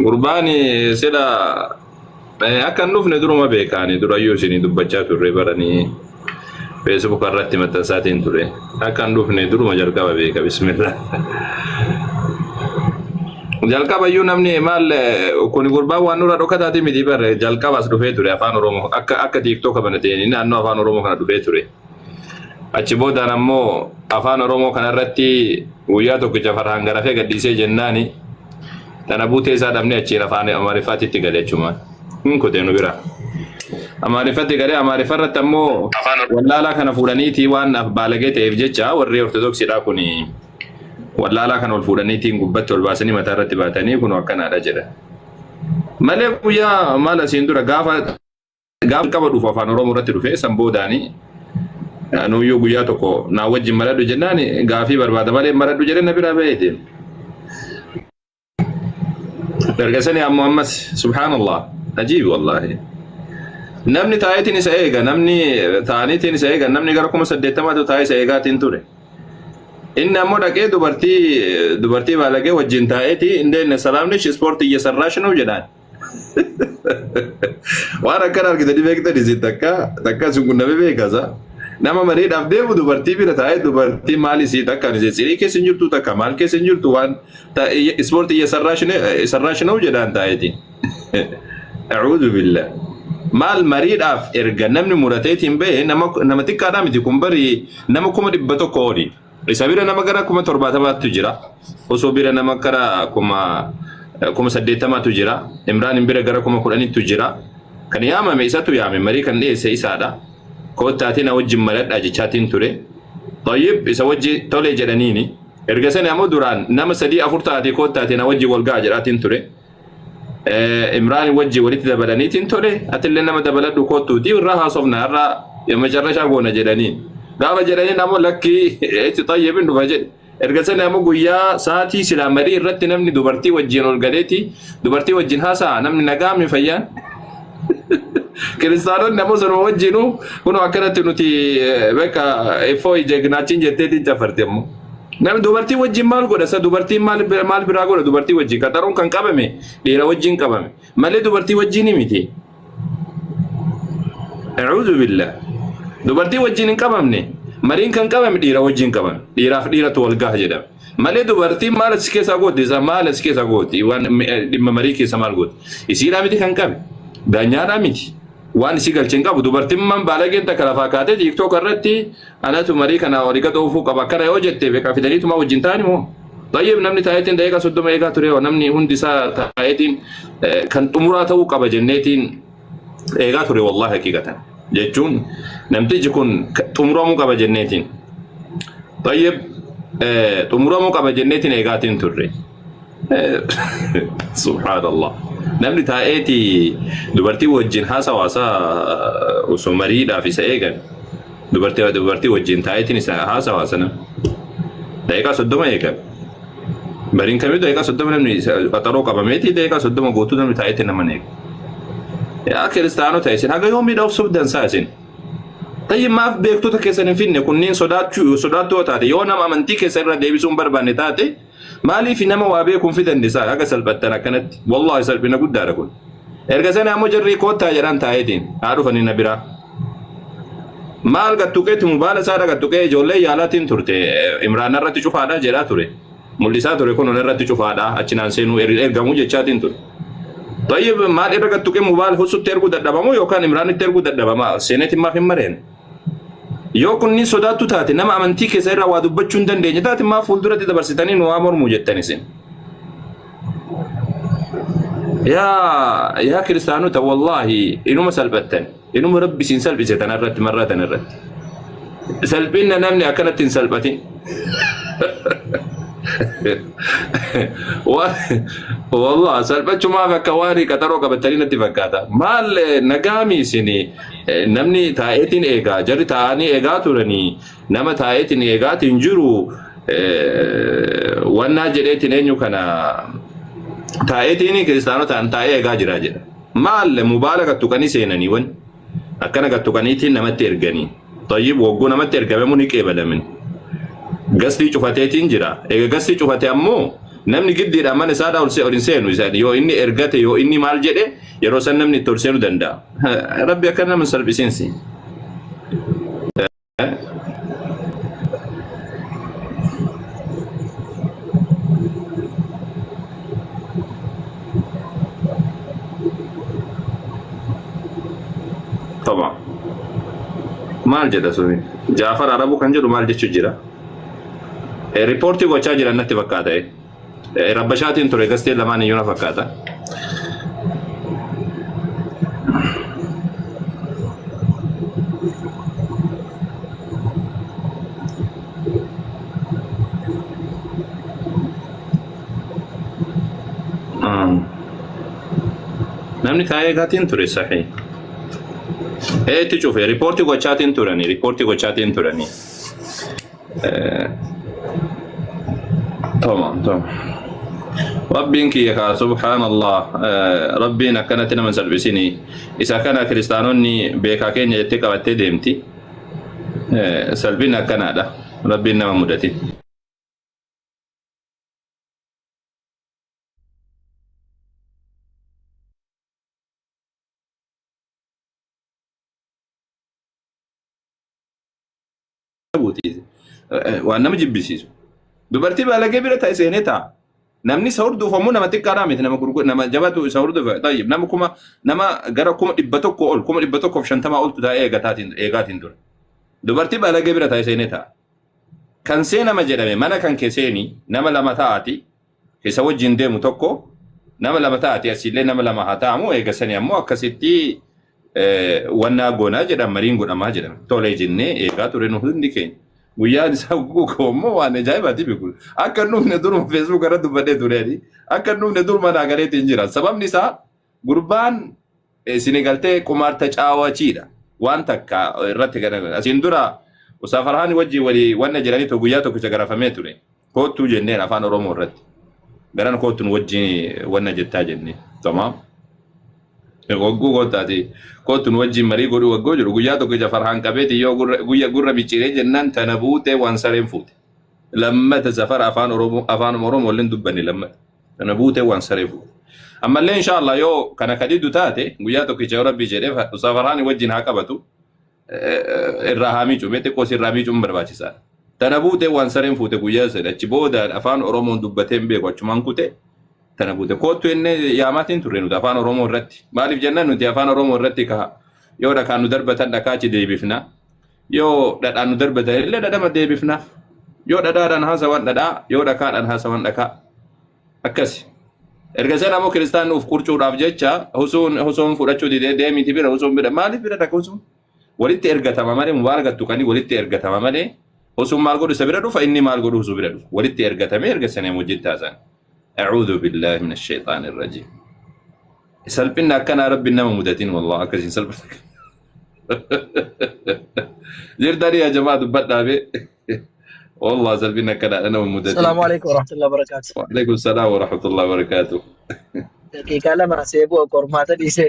Qurbaani sida akka nufne duruma beekani durayyuu isin dubbachaa turre baranii Facebook irratti maxxansaatiin ture. Akka nufne duruma jalqaba beeka bismillah. Jalqaba iyyuu namni maal kun gurbaan waan nurra dhokataati miti bare jalqabas dhufee ture afaan Oromoo akka TikTok banateen naannoo afaan Oromoo kana dhufee ture. Achi boodaan ammoo afaan Oromoo kanarratti guyyaa tokkicha farhaan garafee gaddisee jennaani tana buutee isaa dhabnee achiin afaan Amaarifaatitti galee jechuudha. Kutee nu bira. Amaarifatti galee Amaarifarratti ammoo wallaalaa kana fuudhaniitii waan baalagee ta'eef jecha warri Ortodoksiidhaa kuni wallaalaa kana ol fuudhaniitiin gubbatti ol baasanii mataa irratti baatanii kun akkanaadha jedha. Malee guyyaa maal asiin dura gaafa qaba dhufu afaan Oromoo irratti dhufee san boodaanii nuyyuu guyyaa tokko naa wajjin maradhu jennaan gaafii barbaada malee maradhu jedhee na bira baheetiin. Dargasanii ammoo ammas subhaanallah ajiib wallahi. Namni taa'eetiin isa eega namni taa'aniitiin isa eega namni gara 80 taa'ee isa eegaatiin ture. Inni ammoo dhaqee dubartii baalagee wajjin taa'eeti indeen salaamnish ispoortii እየሰራሽ ነው jedhaan. Waan akkana argitanii beektanii takka sun kun nama beekasa. Nama mareedhaaf deemu dubartii bira taa'ee dubartii maali sii takkaan isirii keessa hin jirtu takka maal keessa hin jirtu waan ispoortii እየሰራሽ ነው jedhaan taa'eeti. A'uudhu billah. Maal mariidhaaf erga namni murateetiin bahe nama xiqqaadhaa miti kun bari nama 100 ooli. Isa bira nama gara 70 jira. Osoo bira nama gara 80 jira. Imraan bira gara 10 jira. Kan yaamame isatu yaame marii kan dhiyeesse isaadha. Koottaatiin wajjin maladhaa jechaatiin ture. Tayyib isa wajji tole jedhaniini. Erga sani ammoo duraan nama 3-4 taatee koottaatiin wajji wal ga'a jedhaatiin ture. Imraan wajji walitti dabalaniitiin tole atillee nama dabaladhu koottuuti irraa haasofna irraa macarrashaa goona jedhaniin. Gaafa jedhanii ammoo lakkii itti Tayyibin dhufa jedhe. Erga sani ammoo guyyaa sa'aatii silaa marii irratti namni dubartii wajjin ol galeeti dubartii wajjin haasa'a namni nagaamni fayyaan. Kiristaanonni ammoo sanuma wajjinuu kun akkanatti nuti bakka effoo jegnaachiin jetteetiin cafarte ammoo. Namni dubartii wajjin maal godha sa dubartiin maal biraa godha dubartii wajjin qaxaruun kan qabame dhiira wajjin qabame malee dubartii wajjin miti. A'uudhu billah. Dubartii wajjin hin qabamne mariin kan qabame dhiira wajjin qabame dhiiraaf dhiiratu wal gaha jedhama. Malee dubartiin maal as keessa gooti isa maal as keessa gooti waan dhimma marii keessa maal gooti isiidhaa miti kan qabe daanyaadhaa miti. Waan isi galchin qabu dubartiin man baalageen takka lafaa kaatee TikTok irratti anatu marii kana waliin dhuufuu qaba kana yoo jette beekaa fidaniituma wajjin taa'ani moo Tayyib namni taa'eetiin daqiiqaa 30 eegaa ture namni hundi isaa taa'eetiin kan xumuraa ta'uu qaba jenneetiin eegaa ture wallahi haqiqatan jechuun namtichi kun xumuramuu qaba jenneetiin Tayyib xumuramuu qaba jenneetiin eegaatiin turre subhanallah. Namni taa'eeti dubartii wajjin haasawaasaa osoo mariidhaaf isa eegan dubartii wajjin taa'eetiin isa haasawaasana daqiiqaa 30 eegan bariin kamiyyuu daqiiqaa 30 namni qaxaroo qabameeti daqiiqaa 30 guutuu namni taa'eetti nama eega. Yaa kiristaanota isin haga yoomiidha of sobdansaa isin tayyib maaf beektota keessan hin finne kunniin sodaattuu taate yoo nama amantii keessa irra deebisuun barbaanne taate maaliif nama waa beekuun fidandisaa aga salphattan akkanatti wallahi salphina guddaadha kun. Erga sana ammoo jarri koottaa jedhan taa'eetiin haa dhufanii na biraa. Maal gattuqeetti mubaala isaadha gattuqee ijoollee yaalaatiin turte Imraan irratti cufaadha jedhaa ture. Mul'isaa ture kun irratti cufaadha achinaan seenuu ergamuu jechaatiin ture. Tayyib maal irra gattuqee mubaala husutti erguu dadhabamoo yookaan Imraanitti erguu dadhabamaa seeneetiin maaf hin mareen. Yoo kunni sodaattu taate nama amantii keessa irraa waa dubbachuu hin dandeenye taate maaf fuulduratti dabarsitanii nu waa mormuu jettan isin. Yaa kiristaanota wallahi inuma salphattan inuma rabbi siin salphise tanarratti marraa tanarratti. Salphinna namni akkanatti hin salphatin. Wallah salphachumaaf akka waan qaxaroo qabatanii natti fakkaata. Maal nagaami isin namni taa'eetiin eegaa jarri taa'anii eegaa turanii nama taa'eetiin eegaatiin jiru wannaa jedheetiin eenyu kana taa'eetiin kiristaanotaan taa'ee eegaa jira jedha. Maal mubaala gattuqanii seenanii wan akkana gattuqaniitiin namatti erganii. Tayyib wagguu namatti ergame muni qeebalamin. Gastii cufateetiin jira. Egaa gastii cufate ammoo namni giddiidhaan mana isaa ol hin seenu isaan yoo inni ergate yoo inni maal jedhe yeroo san namni itti ol seenuu danda'a. Rabbi akka nama salphisiinsi. طبعا maal jedha suni Jaafar Arabu kan jedhu maal jechuu jira riipoortii gochaa jiran natti fakkaata rabbashaatiin ture gastee lamaan iyyuu na fakkaata. namni taa'ee gaatiin ture sahii itti cufe riipoortii gochaatiin turanii tamam rabbiin kiyya kaa subhaanallah rabbiin akkanatti nama salphisini isa kana kiristaanonni beekaa keenya jettee qabattee deemti salphiin akkanaadha rabbiin nama mudati. waan nama jibbisiisu dubartii baalagee bira ta'e seenee ta'a namni isa hordofamu nama xiqqaadhaa miti nama jabatu isa hordofa tayyib nama gara 100 ol 150 oltu taa'ee eegaatiin dura dubartii baalagee bira ta'e seenee ta'a kan seenama jedhame mana kan keseeni nama lama ta'ati keessa wajjin deemu tokko nama lama ta'ati asillee nama lama haa ta'amu eegasanii ammoo akkasitti wannaa goonaa jedhama mariin godhamaa jedhama tolee jennee eegaa ture nu hundi keenya guyyaan isaa guukommoo waan ajaa'ibaati biqul akka nuufne duruma Facebook irra dubbadhee tureeni akka nuufne duruma naagareetiin jira sababni isaa gurbaan sinigaltee qumaarta caawachiidha waan takka irratti gara asiin dura Usaafarhaan wajji walii wanna jedhanii to guyyaa tokkicha garafamee ture koottuu jenneen afaan Oromoo irratti garan koottuun wajji wanna jettaa jennee tamam wagguu gootaati koottuun wajjin marii godhu waggoo jiru guyyaa tokkicha Farhaan qabeeti yoo gurra bicciree jennaan tana buutee waan sareen fuute lammata safara afaan Oromoo waliin dubbanni lammata tana buutee waan sareen fuute ammallee inshallah yoo kana kadidu taate guyyaa tokkicha yoo rabbi jedhee Usaafarhaan wajjin haa qabatu irraa haa miicu meetti qoos irraa miicuun barbaachisaadha tana buutee waan sareen fuute guyyaa sadhachi booda afaan Oromoon dubbatee hin beeku achumaan kute tana buute kootu inni yaamaatiin turre nuti afaan Oromoo irratti maaliif jennaan nuti afaan Oromoo irratti ka yoo dhakaan nu darbatan dhakaachi deebifna yoo dhadhaan nu darbatan illee dhadhama deebifna yoo dhadhaadhaan haasawan dhadhaa yoo dhakaadhaan haasawan dhakaa akkasi erga sana ammoo kiristaan nuuf qurcuudhaaf jecha husuun fudhachuu didee deemiti bira husuun bira maaliif bira dhaka husuun walitti ergatama malee mubaaragattu kanii walitti ergatama malee husuun maal godhu isa bira dhufa inni maal godhu husuu bira dhufa walitti ergatame erga sana wajjin taasan أعوذ بالله من الشيطان الرجيم سلبنا كان رب إنما مدتين والله أكثر سلبنا جردني يا جماعة بدنا به والله سلبنا كان أنا مدتين السلام عليكم ورحمة الله وبركاته. وعليكم السلام ورحمة الله وبركاته. Kika lama sebu kormata di se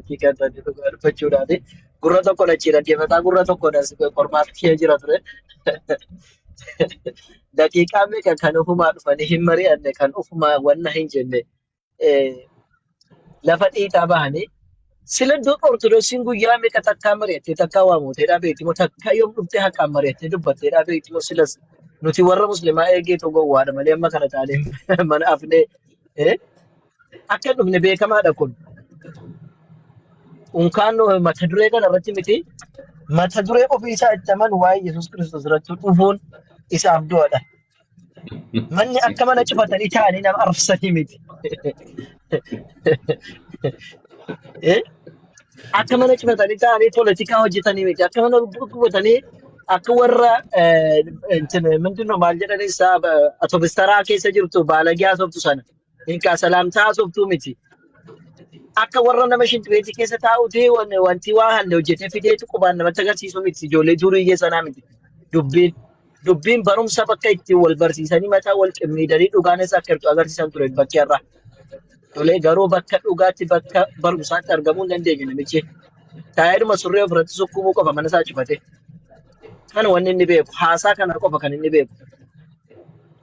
kika tadi tu percuma ni. Gurra tu kau nak cira dia mata gurra tu kau nak kormata kia cira tu. Dakika me kan ufuma fani himmari anne kan ufuma wanna hinjenne lafati tabahani sila do orthodoxin guyya me katakka marete takawa mo teda be timo takka yom dubte hakka marete dubbatte da be timo silas nuti warra muslima ege to go wada male amma kana tale man afne akka dubne be kama da kun unkano matadure kana rati miti matadure ofisa ittaman wa Jesus Christus ratu ufun isa abdoda manni akka mana cifatani taani nam arfsani miti akka mana cifatani taani politika hojjetani miti akka mana gubbatani akka warra intin mindino maal jedhani isa atobistara keessa jirtu baalagiyaa sobtu sana inka salamtaa sobtu miti akka warra nama shintireeti keessa taa'uti wanti waa hande hojjetee fideetu qubaan namatti agarsiisu miti ijoollee durii sanaa miti dubbiin barumsa bakka itti wal barsiisanii mataa wal qimmiidanii dhugaanis akka irtu agarsiisan ture bakki irraa. Tolee garuu bakka dhugaatti bakka barumsaatti argamuu hin dandeenye namichi. Taa'eedhuma surree ofirratti sukkuumuu qofa mana isaa cufate. Kana wanni inni beeku haasaa kana qofa kan inni beeku.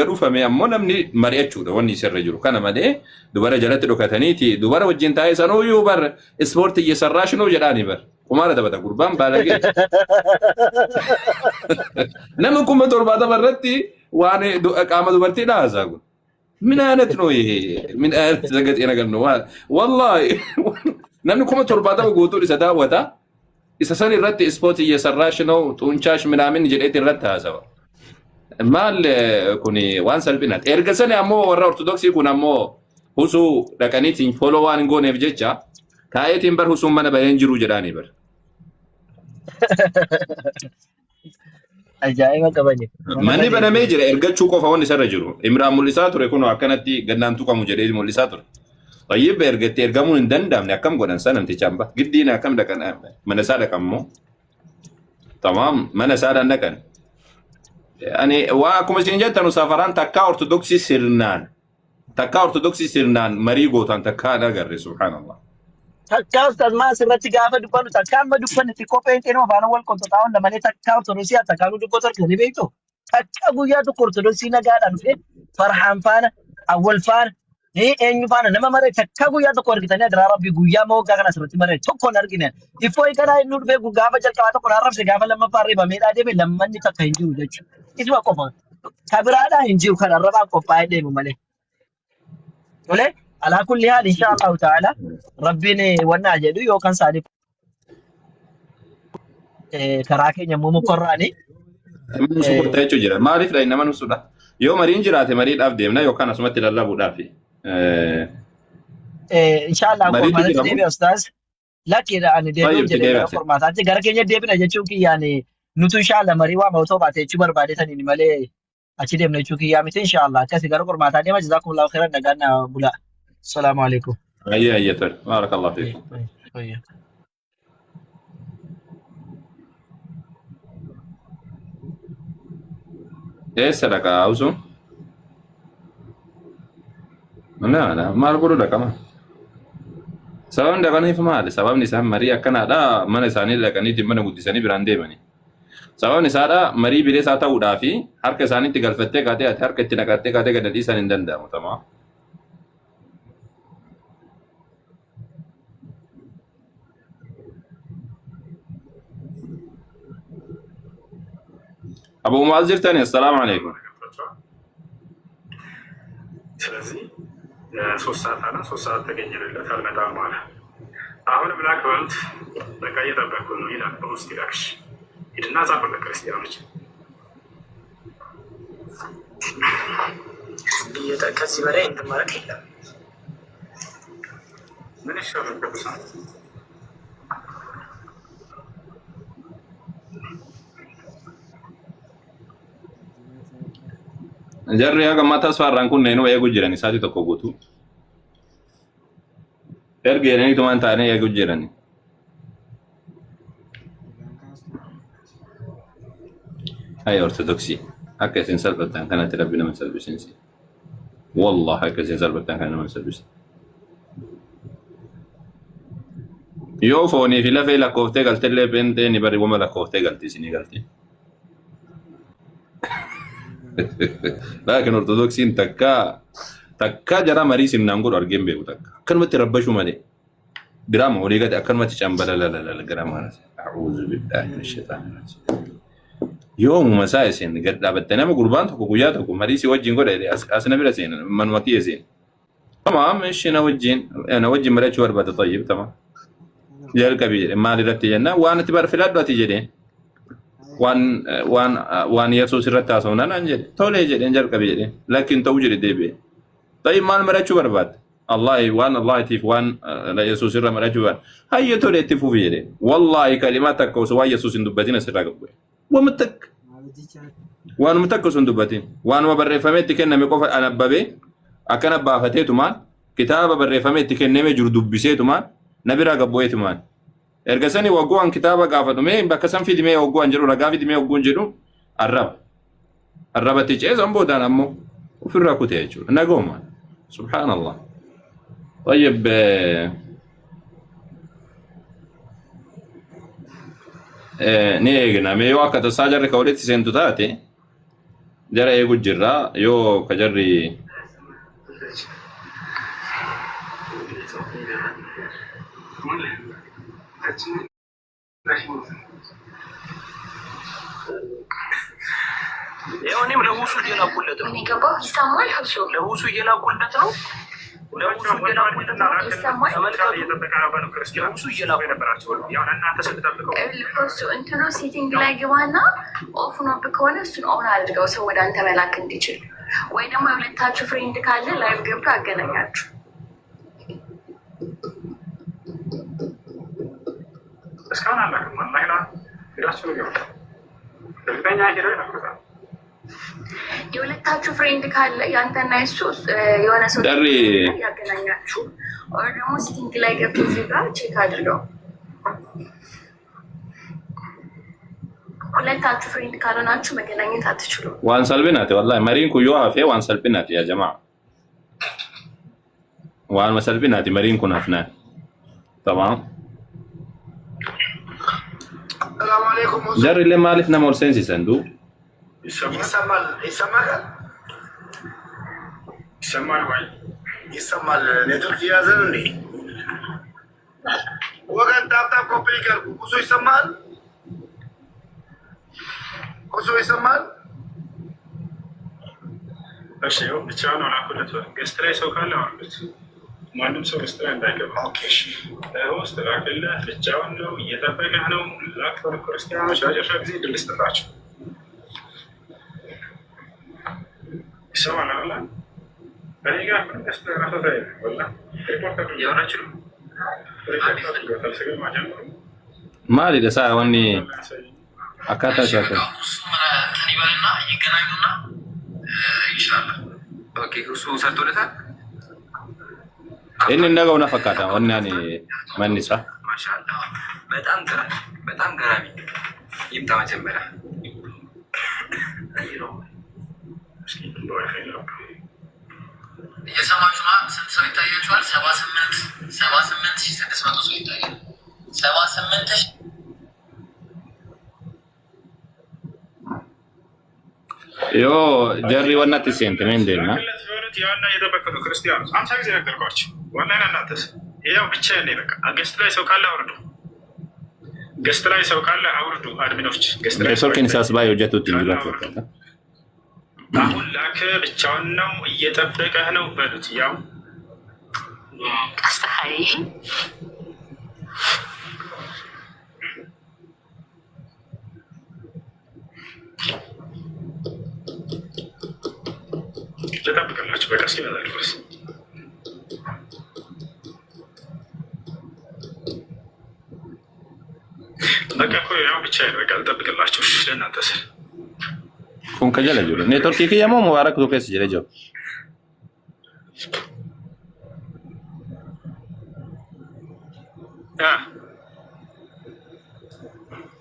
eega dhufame ammoo namni mari'achuudha wanni isirra jiru. Kana malee dubara jalatti dhokataniiti dubara wajjin taa'ee sanuyyuu bar ispoortii እየሰራሽ ነው jedhaani bar. Kumaara taphata gurbaan baalagee. Nama 17,000 irratti waan qaama dubartii dhaasaa kun. ምን አይነት ነው ይሄ? ምን አይነት ዘገጤ ነገር ነው? ወላሂ namni 17,000 guutuu isa daawwata. Isa san irratti ispoortii እየሰራሽ ነው ጡንቻሽ ምናምን jedheeti irratti haasawa. Maal kuni waan salphinaati. Erga sani ammoo warra ortodoksii kun ammoo husuu dhaqaniitiin foloo waan hin gooneef jecha taa'eetiin bar husuun mana baheen jiru jedhaanii bar. Ajaa'iba qabani. Manni banamee jira ergachuu qofa wanni isarra jiru. Imraan mul'isaa ture kun akkanatti gannaan tuqamu jedhee mul'isaa ture. Tayyib ergatti ergamuun hin danda'amne akkam godhan san namticha hamba. Giddiin akkam dhaqan mana isaa dhaqan moo? Tamaam mana isaa dhaqan. Ani waa akkuma isin jettan safaraan takkaa ortodoksii sirnaan marii gootan takkaa dhagarre subhaanallah. Takkaa ustaz maas irratti gaafa dubbanu takkaa amma dubbanitti kopheen xeenoo afaan wal qonxoxaawwan lamalee takkaa ortodoksii takkaa nu dubbatu arganii beektu. Takkaa guyyaa tokko ortodoksii nagaadhaan dhufee farhaan faana awwal faana eenyu faana nama maree takkaa guyyaa tokko argitanii adiraa rabbi guyyaa moo waggaa kana asirratti maree tokko hin argine. Ifoo eeganaa inni dhufee gaafa jalqabaa tokko arrabse gaafa lammaffaa reebameedhaa deeme lammanni takka hin jiru jechuudha. Isuma qofa kabiraadhaa hin jiru kan arrabaan qophaa'ee deemu malee. Tolee على كل حال إن شاء الله تعالى ربنا وناجد يوكان سالي كراكين يمو مقراني Namni nusu kurtaa jechuun jira. Maaliif dha nama nusudha? Yoo mariin jiraate mariidhaaf deemna yookaan asumatti lallabuudhaafi. إن شاء الله Mariitu قرمانة jiramu? ديبي أستاذ لكن أنا ديبي Baay'ee وجدي غير deebi'ate. قرمانة أنت غير كينيا ديبي نجتشوكي يعني نتو إن شاء الله مريوا موتو باتي تشمر بعد ثاني مالي أشي ديبي نجتشوكي يا متى إن شاء الله كاسي غير قرمانة ديما جزاكم الله خيرا نجانا بلا السلام عليكم. Ayya tol. Baarakallahu fiik. طيب. Eessa dhaqaa Awusuun? Maal godhu dhaqama? Sababni dhaqaniif maali? Sababni isaan marii akkanaadha mana isaanii dhaqaniitiin mana guddisanii biraan deemani. Sababni isaadha marii bileesaa ta'uudhaa fi harka isaaniitti galfattee kaatee ati harka itti naqattee kaatee gad dhiisan hin danda'amu tamaa. Abu Mu'aaz jirtani assalaamu alaikum. ስለዚህ 3 ሰዓት አለ 3 ሰዓት ተገኘለት አልመጣም አለ። አሁን ብላክ ወልት በቃ እየጠበኩ ነው ይላል። በውስጥ ይላክሽ ሂድና ጻፍ ለክርስቲያኖች ከዚህ በላይ እንትን ማለት የለም። ምን ይሻላል? ቅዱሳን Jarri haga mataa asfaarraan kun neenuu eeguu jiran isaati tokko guutuu. Erga jedhanii tumaan taa'anii eeguu jiran. Hayya ortodoksii akka isin salphattan kanatti rabbi nama salphisiinsi. Wallahi akka isin salphattan kana nama salphisi. Yoo foonii fi lafee lakkooftee galtellee beentee ni bari wama lakkooftee galti isinii galti. Laakiin ortodoksiin takka jara marii simnaan godhu argeen beeku takka. Akkanumatti rabbashuu malee. Diraama walii gadi akkanumatti cambalalala garamaa. A'uudhu billahi minash shaitaanir rajiim. Yoomuma isaa isin gad dhaabattee nama gurbaan tokko guyyaa tokko marii si wajjin godha as na bira seenan manuma kiyya seen. Tamaam ishi na wajjin mari'achuu barbaada tayyib tamaam. Jalqabii jedhe maal irratti jennaan waan itti barfiladhu ati jedheen. Waan Yesuus irratti haasawnan an jedhe tolee jedheen jalqabii jedheen lakkiin ta'uu jedhe deebi'e. Tayyib maal mari'achuu barbaadda? waan Allaahitiif waan Yesuus irra mari'achuu barbaadda. Hayya tolee itti fufi jedheen. Wallaahi kalimaa takka osoo waan Yesuus hin dubbatin asirraa qabu. Waanuma takka osoo hin dubbatin. Waanuma barreeffamee itti kenname qofa anabbabee akkana baafateetumaan kitaaba barreeffamee itti kennamee jiru dubbiseetumaan na biraa gabbo'eetumaan. Erga sanii waggoon kitaaba gaafatumee bakka san fidimee waggoon jedhu ragaa fidimee waggoon jedhu arrabatti ceesan boodaan ammoo ofirraa kutee jechuudha. Nagooma. Subhaanallah. Tayyib ni eegna mee yoo akka tasaa jarri ka walitti seentu taate jara eegu jirra yoo ka jarri እኔም ለውሱ እየላኩለት ነው። የሚገባው ይሰማል። ሀብሱ ለውሱ እየላኩለት ነው። ለውሱ እየላኩለት ነው። ይሰማል። ተመልካቹ እየጠበቀ ነበር። ክርስቲያኖቹ እየላኩ ነበራቸው። ያው እናንተ ስትጠብቀው እሱ እንትኑ ሴቲንግ ላይ ግባና ኦፍ ነው ከሆነ እሱን ኦን አድርገው ሰው ወደ አንተ መላክ እንዲችል ወይ ደግሞ የሁለታችሁ ፍሬንድ ካለ ላይቭ ገብቶ አገናኛችሁ። እስካሁን አላውቅም። ወላሂ ላ ሄዳችሁ ነው ገባ እርግጠኛ ሄደው ይነግሩታል። የሁለታችሁ ፍሬንድ ካለ ያንተና የሱ የሆነ ሰው ያገናኛችሁ ወይ ደግሞ ሴቲንግ ላይ ገብቶ እዚህ ጋር ቼክ አድርገው። ሁለታችሁ ፍሬንድ ካልሆናችሁ መገናኘት አትችሉም። ዋን ሰልቢናት ወላሂ መሪን ኩዮ አፌ ዋን ሰልቢናት ያ ጀማ ዋን መሰልቢናት መሪን ኩናፍና تمام السلام عليكم. جري اللي ما عرفنا مورسنسي صندوق يسمال واي يسمال نتورك يازنني وكان تابتا كوبريكر كوسو يسمال كوسو يسمال እሺ ብቻውን አላኩለት ገስት ላይ ሰው ካለ አውርዱት ማንም ሰው ውስጥ ላይ እንዳይገባ። ውስጥ ላክልህ ብቻውን ነው እየጠበቀህ ነው። ላክተሩ ክርስቲያኖች ለመጨረሻ ጊዜ ድል ስጥላቸው። ይሰማል አላ እኔ ጋር ስተራፈታ ወላ የሆናችሁ ማሊ ደሳ ወኒ አካታ ሻከ ከኒባልና ይገናኙና ኢንሻአላህ ኦኬ እሱ ሰርቶለታል። እኔ እንደው ነፈካታ ወናኒ ማንሳ ማሻአላህ በጣም ገራሚ ይምጣ መጀመሪያ የሰማችሁና ስንት ሰው ይታያችኋል? 78,600 ሰው ይታያል። 78,000 ዮ ጀሪ ወናት ሴንት መንደና ያና የተበከሉ ክርስቲያኖች አንተ ጊዜ ነገርኳችሁ። ወላሂ እናንተስ ያው ብቻ ነው በቃ ገስት ላይ ሰው ካለ አውርዱ። ገስት ላይ ሰው ካለ አውርዱ። አድሚኖች ገስት ላይ ሰው ከንሳስ ባዮ ጀቱት ይላል። አሁን ላከ ብቻውን ነው እየጠበቀህ ነው በሉት። ያው አስተሐይ ልጠብቅላችሁ በቃ እስኪመጣ ድረስ በቃ እኮ ያው ብቻ ነው በቃ ልጠብቅላችሁ ለእናንተ ስል kun kajala juro network ki yamo mubarak to kes jere jo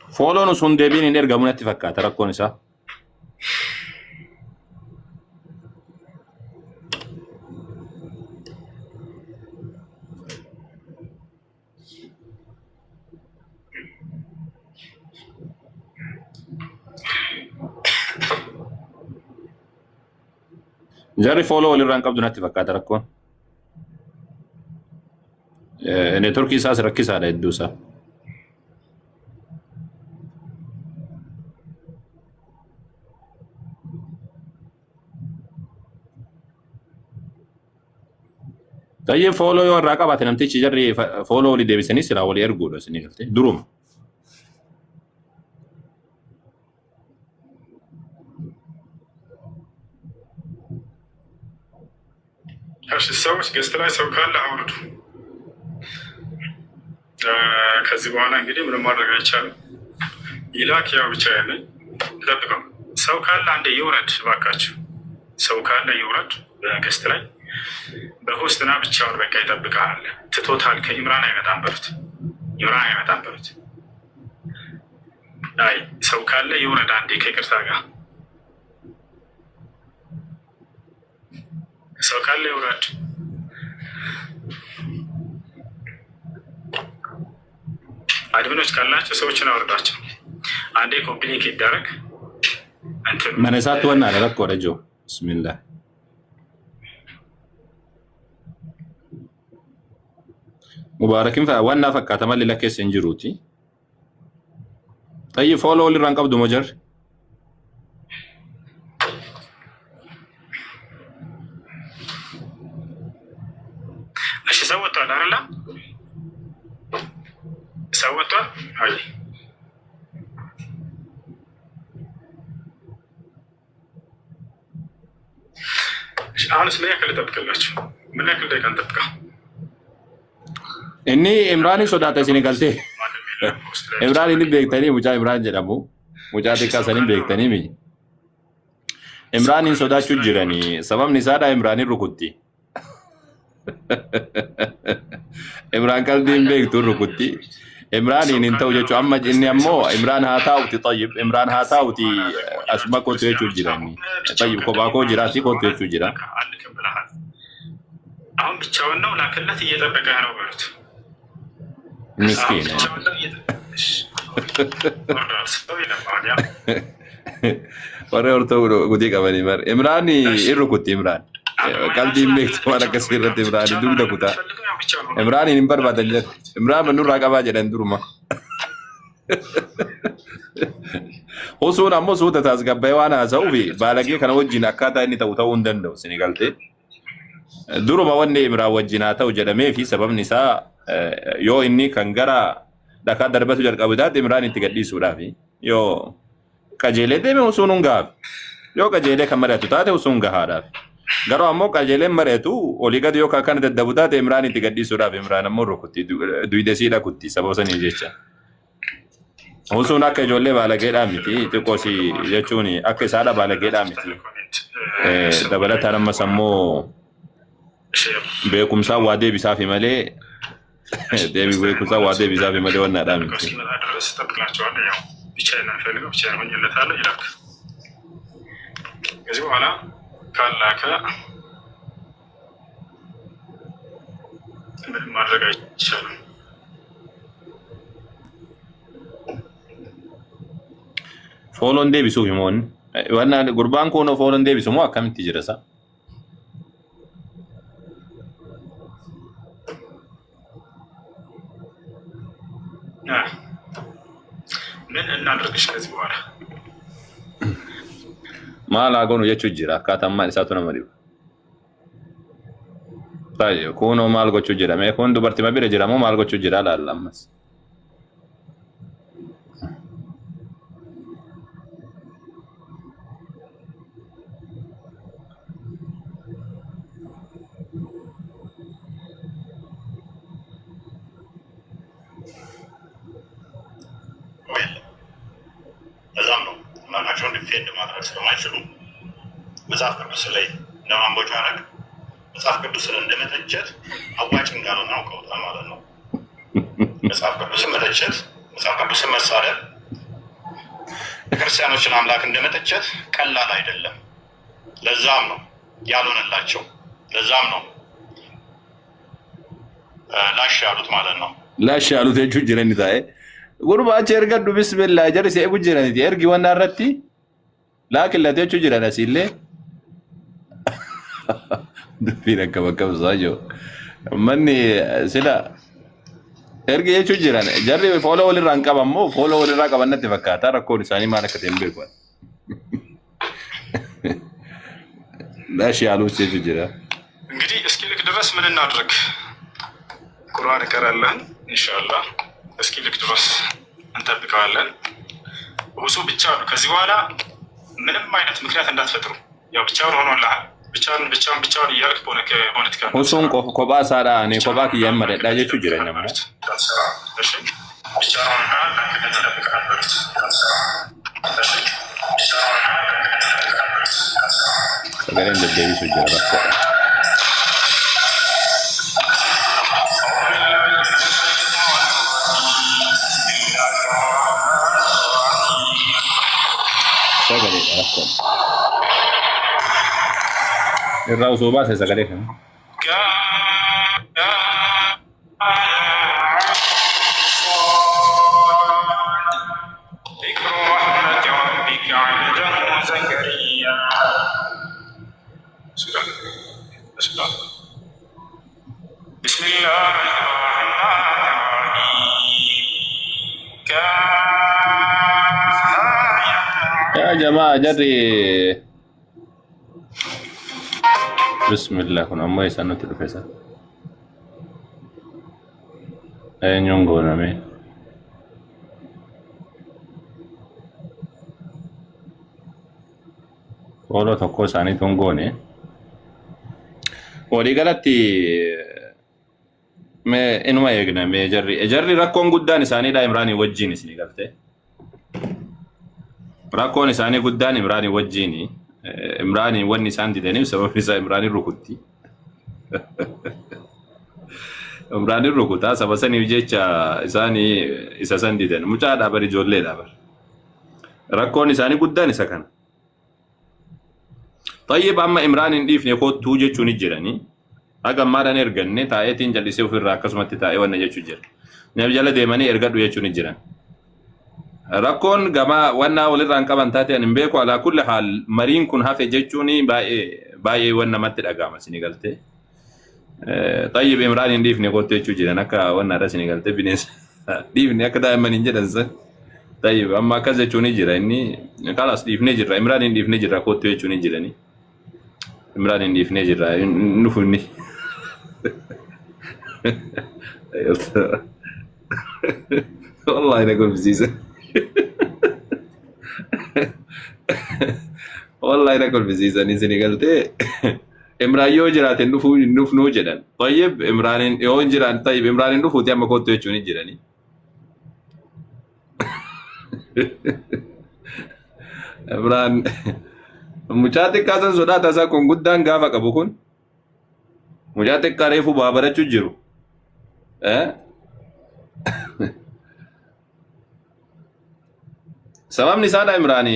follow no sun debi ni derga munati fakkata rakkon isa جاري فولو اللي رانك بدون اتفاق تركون نتورك اساس ركز على الدوسه طيب فولو يور راقبات نمتي جاري فولو اللي ديبسني سلا ولي ارغو سني قلت دروم ሰዎች ገስት ላይ ሰው ካለ አውርዱ። ከዚህ በኋላ እንግዲህ ምንም ማድረግ አይቻልም። ይላክ ያው ብቻ ያለኝ ጠብቀው። ሰው ካለ አንዴ ይውረድ እባካችሁ። ሰው ካለ ይውረድ በገስት ላይ በሆስትና ብቻውን በቃ ይጠብቃል። ትቶታል። ከኢምራን አይመጣም በሉት። ኢምራን አይመጣም በሉት። አይ ሰው ካለ ይውረድ አንዴ ከይቅርታ ጋር ሰው ካለ ይውረድ። አድሚኖች ካላቸው ሰዎችን አወርዷቸው። አንዴ ኮምፕሊኬት ይደረግ እንትን መነሳት ወና ለረክ ወረጆ ቢስሚላህ ሙባረክን ዋና ፈካተ ማለ ለከስ እንጅሩቲ طيب فولو اللي رانك ابدو مجر ሰወቷል አይደል? ሰወቷል። አይ አሁንስ ምን ያክል ልጠብቅላችሁ? ምን ያክል ደቂቃ እንጠብቃ? እኔ ኢምራን ሶዳታ ሲኒጋልቴ ኢምራን እንዴ ቤክተኒ ሙጫ ኢምራን ጀዳሙ ሙጫ ተካሰኒ ቤክተኒ ሚ ኢምራን ሶዳቹ ጅራኒ ሰበብ ኒሳዳ ኢምራን ሩኩቲ ኢምራን ቀልዲን ቤክቱ ሩኩቲ ኢምራን እንንተው ጀቹ አማ ጅኒ አሞ ኢምራን ሃታውቲ طيب ኢምራን ሃታውቲ አስማ ኮቴቹ ጅራኒ طيب ኮባኮ ጅራቲ ኮቴቹ ጅራ አሁን ብቻውን ነው ላከለት እየጠበቀ ነው በሉት። ምስኪን ወሬ ወርቶ ጉዲ ቀበኒ ማር ኢምራን ይሩኩቲ ኢምራን ቀልዲን ቤክቱ ዋና ከሲረት ኢምራን ዱብደ ኩታ ኢምራን ይንበር ባደለ ኢምራን ምኑ ራቀባ ጀደን ዱርማ ሆሶን አሞ ሶተ ታዝጋባይ ዋና ሰውቢ ባለጌ ከነ ወጂን አካታ እኒ ተውተው እንደንደው ሲኒጋልቴ duruma wanni imraa wajjinaa ta'u jedhamee fi sababni isaa yoo inni kan gara dhakaa darbatu jalqabu taate imraan itti gadhiisuudhaaf yoo qajeelee deeme usuun hungaaf yoo qajeelee kan mari'atu taate usuun gahaadhaaf garuu ammoo qajeeleen mari'atu olii gadi yoo kan daddabu taate imraan itti gadhiisuudhaaf imraan ammoo rukutti duwidesiidha kutti sababa sanii jecha usuun akka ijoollee baalageedhaa miti xiqqoosi jechuun akka isaadha baalageedhaa miti dabalataan ammas ammoo beekumsaa waa deebisaa fi malee deebii beekumsaa waa deebisaa fi malee wannaadhaa miti. ከዚህ በኋላ ካላከ ምን ማድረግ አይቻልም። ፎሎን deebisu himoon wanna gurbaan kun ፎሎን deebisu moo akkamitti jira sa ምን እናድርግሽ ከዚህ በኋላ maal hagoonu jechuu jira akkaataa ammaan isaatu nama dhibu. Baay'ee kunoo maal gochuu jira mee kun dubartii bira jira moo maal gochuu jira laalla ammas. ማናቸውን ዲፌንድ ማድረግ ስለማይችሉ መጽሐፍ ቅዱስ ላይ ለማንቦች ማድረግ መጽሐፍ ቅዱስን እንደመተቸት አዋጭ እንዳልሆነ አውቀውታል ማለት ነው። መጽሐፍ ቅዱስን መተቸት፣ መጽሐፍ ቅዱስን መሳደብ የክርስቲያኖችን አምላክ እንደመተቸት ቀላል አይደለም። ለዛም ነው ያልሆነላቸው፣ ለዛም ነው ላሽ ያሉት ማለት ነው። ላሽ ያሉት እጁ ጅረን ይታየ ጉርባች ergadhu bismillah jari see gujiraniti ergi wanna irratti laakillate jechu jiran asille dubbiin akka bakka busaajo manni sila ergi jechu jiran jarri fooloo walirraa hin qaban moo fooloo walirraa qaban natti fakkaata rakkoon isaanii maal akka ta'e hin beeku ላሽ ያሉት jechu jira እንግዲህ እስኪ ልክ ድረስ ምን እናድርግ? ቁርአን እቀራለን ኢንሻአላህ እስኪ ልክ ድረስ እንጠብቀዋለን። ሁሱ ብቻ ነው። ከዚህ በኋላ ምንም አይነት ምክንያት እንዳትፈጥሩ። ያው ብቻውን ሆኖልሃል። ብቻውን እያልክ ፖለቲካ ሁሱን ኮባ ሳዳ እኔ ኮባ ከየመረ ዳጀቹ ጅረኛ ማለት እሺ ብቻውን ሆኖልሃል። ሰገረን ለደቢሱ ጅራ Sagale rakkoon irraa osoo baase sagalee kana يا جماعة جري بسم الله كن أمي سنة الفيسا أين ينقونا مي ولو تقو ساني تنقوني ولي قالتي ما إنما يقنا مي جري ركون قداني ساني لا إمراني وجيني سني قالتي rakkoon isaanii guddaan imraanii wajjiini imraanii wanni isaan didaniif sababni isaa imraanii rukutti imraanii rukutaa saba saniif jecha isaanii isa san didan mucaa dhaabar ijoollee dhaabar rakkoon isaanii guddaan isa kana tayyib amma imraaniin dhiifne kottuu jechuun jiranii hagammaadhaan erganne taa'eetiin jallisee ofirraa akkasumatti taa'ee wanna jechuu jira neef jala deemanii ergadhu jechuun jiran rakkoon gama wanna walirraan qaban taate an beeku ala kulli haal mariin kun hafe jechuuni baay'ee wanna matti dhagama sini galte tayyib imraaniin dhiifne kottuu jechuu jiran akka wanna dha sini galte bineensa dhiifne akka daa'imman hin jedhan san tayyib amma akkas jechuun jira inni kalas dhiifne jirra imraaniin dhiifne jirra kottuu jechuun jirani Imraan hin dhiifnee jirra. Nufu inni. Wallahi na kolfisiisa. Wallahi na kolfisiisan isin galtee. Imraan yoo jiraate nufnuu jedhan. Tayyib Imraan yoo hin jiraan tayyib Imraan nufuuti amma kottu jechuun hin jirani. Imraan mucaa xiqqaa san sodaata isaa kun guddaan gaafa qabu kun mucaa xiqqaa reefu baabarachuu jiru. Sababni isaadha Imraani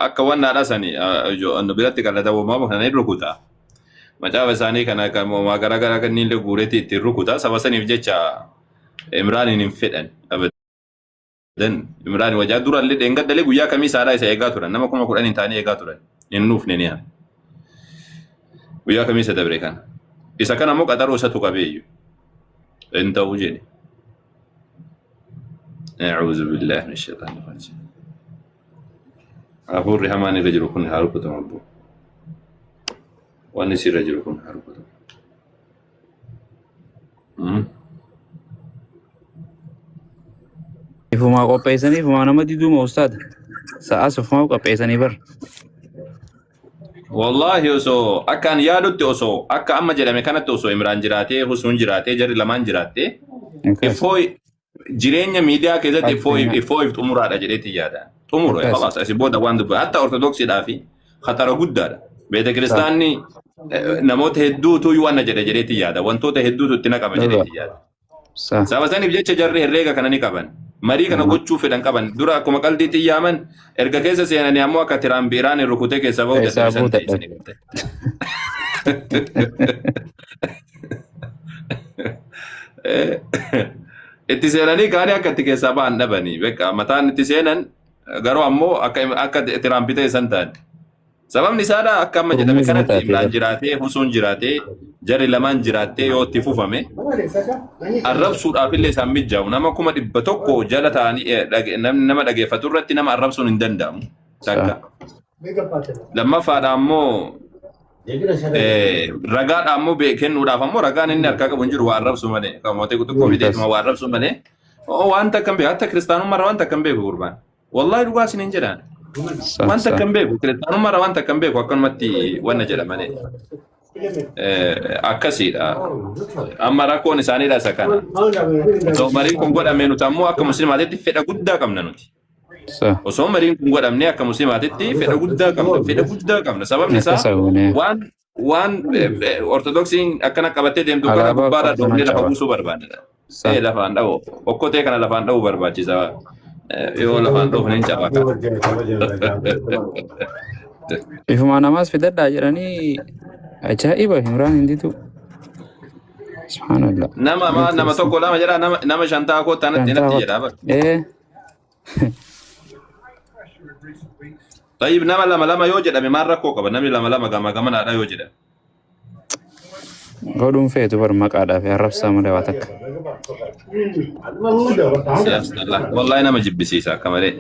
akka wannaadha sani biratti qal'ata uumamu kana rukuta. Macaafa isaanii kana kan uumaa garaagaraa kan inni guureetti ittiin rukuta. Saba saniif jecha Imraaniin hin fedhan. Dan Imraan wajaa durallee dheengaddalee guyyaa kamii saadhaa isa eegaa turan. Nama 10,000 taanii eegaa turan. Inni nuufne ni haa. Guyyaa kamii isa dabre kana. Isa kana immoo qaxaroo isatu qabeeyyu. In ta'uu jedhe. أعوذ بالله من الشيطان الرجيم. أقول رحماني رجل كن هارب تمربو. ونسي رجل كن هارب تمربو. Ifuma qopheessanii ifuma nama diduuma ustaad sa'aas ufuma qopheessanii bar. Wallahi osoo akkaan yaadutti osoo akka amma jedhame kanatti osoo Imraan jiraatee Husuun jiraatee jarri lamaan jiraatee ifoo jireenya miidiyaa keessatti ifoo xumuraadha jedheetti yaada. Xumura khalaas asi booda waan dubba hatta ortodoksiidhaa fi khatara guddaadha. Beeta kiristaanni namoota hedduutu waan jedheetti yaada. Wantoota hedduutu itti naqama jedheetti yaada. Saba saniif jecha jarri herreega kana ni qaban. Marii kana gochuu fedhan qaban. Dura akkuma qaldiitti yaaman erga keessa seenanii ammoo akka tiraan biiraan rukutee keessa ba'u dadhabisan ta'e. Itti seenanii kaanii akka itti keessaa ba'an dhabanii. Beekaa mataan itti seenan garuu ammoo akka tiraan bitee san ta'an. Sababni isaadha akka amma jedhame kanatti Imraan jiraatee Husuun jiraatee jarri lamaan jiraatee yoo itti fufame arrabsuudhaaf illee isaan mijaa'u nama 100 jala ta'anii nama dhageeffatu irratti nama arrabsuun hin danda'amu. Takka. Lammaffaadha ammoo ragaadha ammoo kennuudhaaf ammoo ragaan inni harkaa qabu hin jiru waa arrabsu malee qamootee xixiqqoo fideetuma waa arrabsu malee wanta akkam beeku hatta kiristaanummaarra wanta akkam beeku gurbaan. Wallahi dhugaa isin hin jedhaan. Wanta kan beeku kiristaanummaarra wanta kan beeku akkanumatti wanna jedhamanii akkasiidha. Amma rakkoon isaaniidha isa kana. Osoo mariin kun godhamee nuti ammoo akka musliimaatitti fedha guddaa qabna nuti. Osoo mariin kun godhamnee akka musliimaatitti fedha guddaa qabna. Sababni isaa waan ortodoksiin akkana qabattee deemtu kana gubbaadhaa dhoofnee lafa buusuu barbaadna. Lafaan dhabu okkotee kana lafaan dhabu barbaachisa. Yoo lafaan dhoofneen cabaaka. Ifuma namaas fidadhaa jedhanii ajaa'iba Imraan hinditu. Subhanallah. Nama tokko lama jedhaa nama 5 kottanatti natti jedhaa. Tayyib nama lama yoo jedhame maal rakkoo qaba namni lama gamanaadha yoo jedhame. Godhuun feetu bar maqaadhaaf arrabsaa malee waa takka. Wallahi nama jibbisiisa akka malee.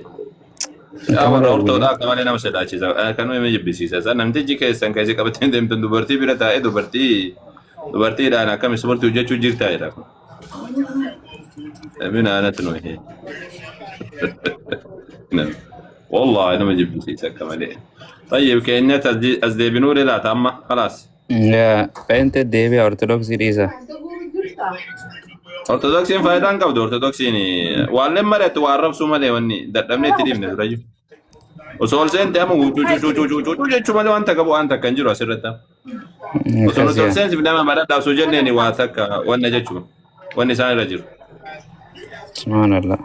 Warra ortoodhaa akka malee nama sodaachisa. Kan nama jibbisiisa. Namtichi keessan keessi qabatee deemtan dubartii bira taa'ee dubartiidhaan akkam ispoortii hojjechuu jirtaa jedha. Mina anatti nuyi. والله أنا ما جبت نسيت كمالي. طيب كأنك أزدبنوا لي لا تأمّا خلاص. لا فأنت ديبي أرثوذكسي ريزا. أرثوذكسين فايدان كابدو أرثوذكسيني وعلم مرة توارب سومالي وني دتمني تريم نزرجو. وسؤال سين تأمّا جو مالي وانت كابو أنت كنجرو أسرته. وسؤال سين سبنا ما مرة داسو جنني واتك وانا جتشو وانا سان رجل. سبحان الله.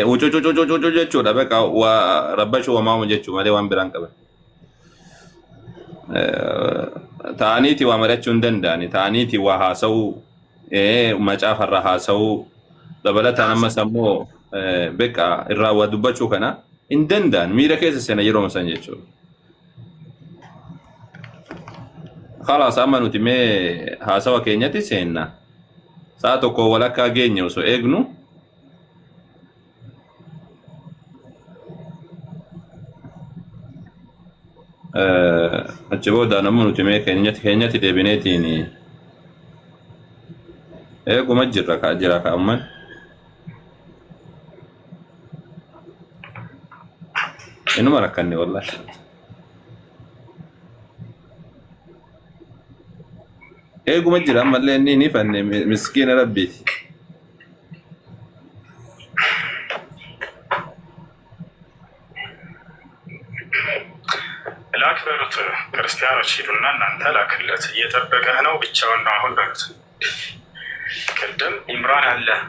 Ucu jechuudha beeka waa rabbashuu waamu jechuudha malee waan biraan qaban. Ta'aniiti waa mari'achuu hin danda'ani. Ta'aniiti waa haasa'uu macaafarra haasa'uu dabalataan ammas ammoo beeka irraa waa dubbachuu kana hin danda'an miira keessa seena yeroo san jechuudha. Khalaas amma nuti mee haasawa keenyatti seenna. Sa'a tokko walakkaa geenye osoo eegnu. أتجبودا نمو نتمي كينيتي ديبينيتيني إيه قوم أجرك أمان إنه ما ركني والله إيه قوم أجرك أمان لأني نفني مسكين ربي الأكبر كريستيانو تشيلونا أنت لكلت يتبقى هنا وبتشاورنا هون بقت كدم إمران الله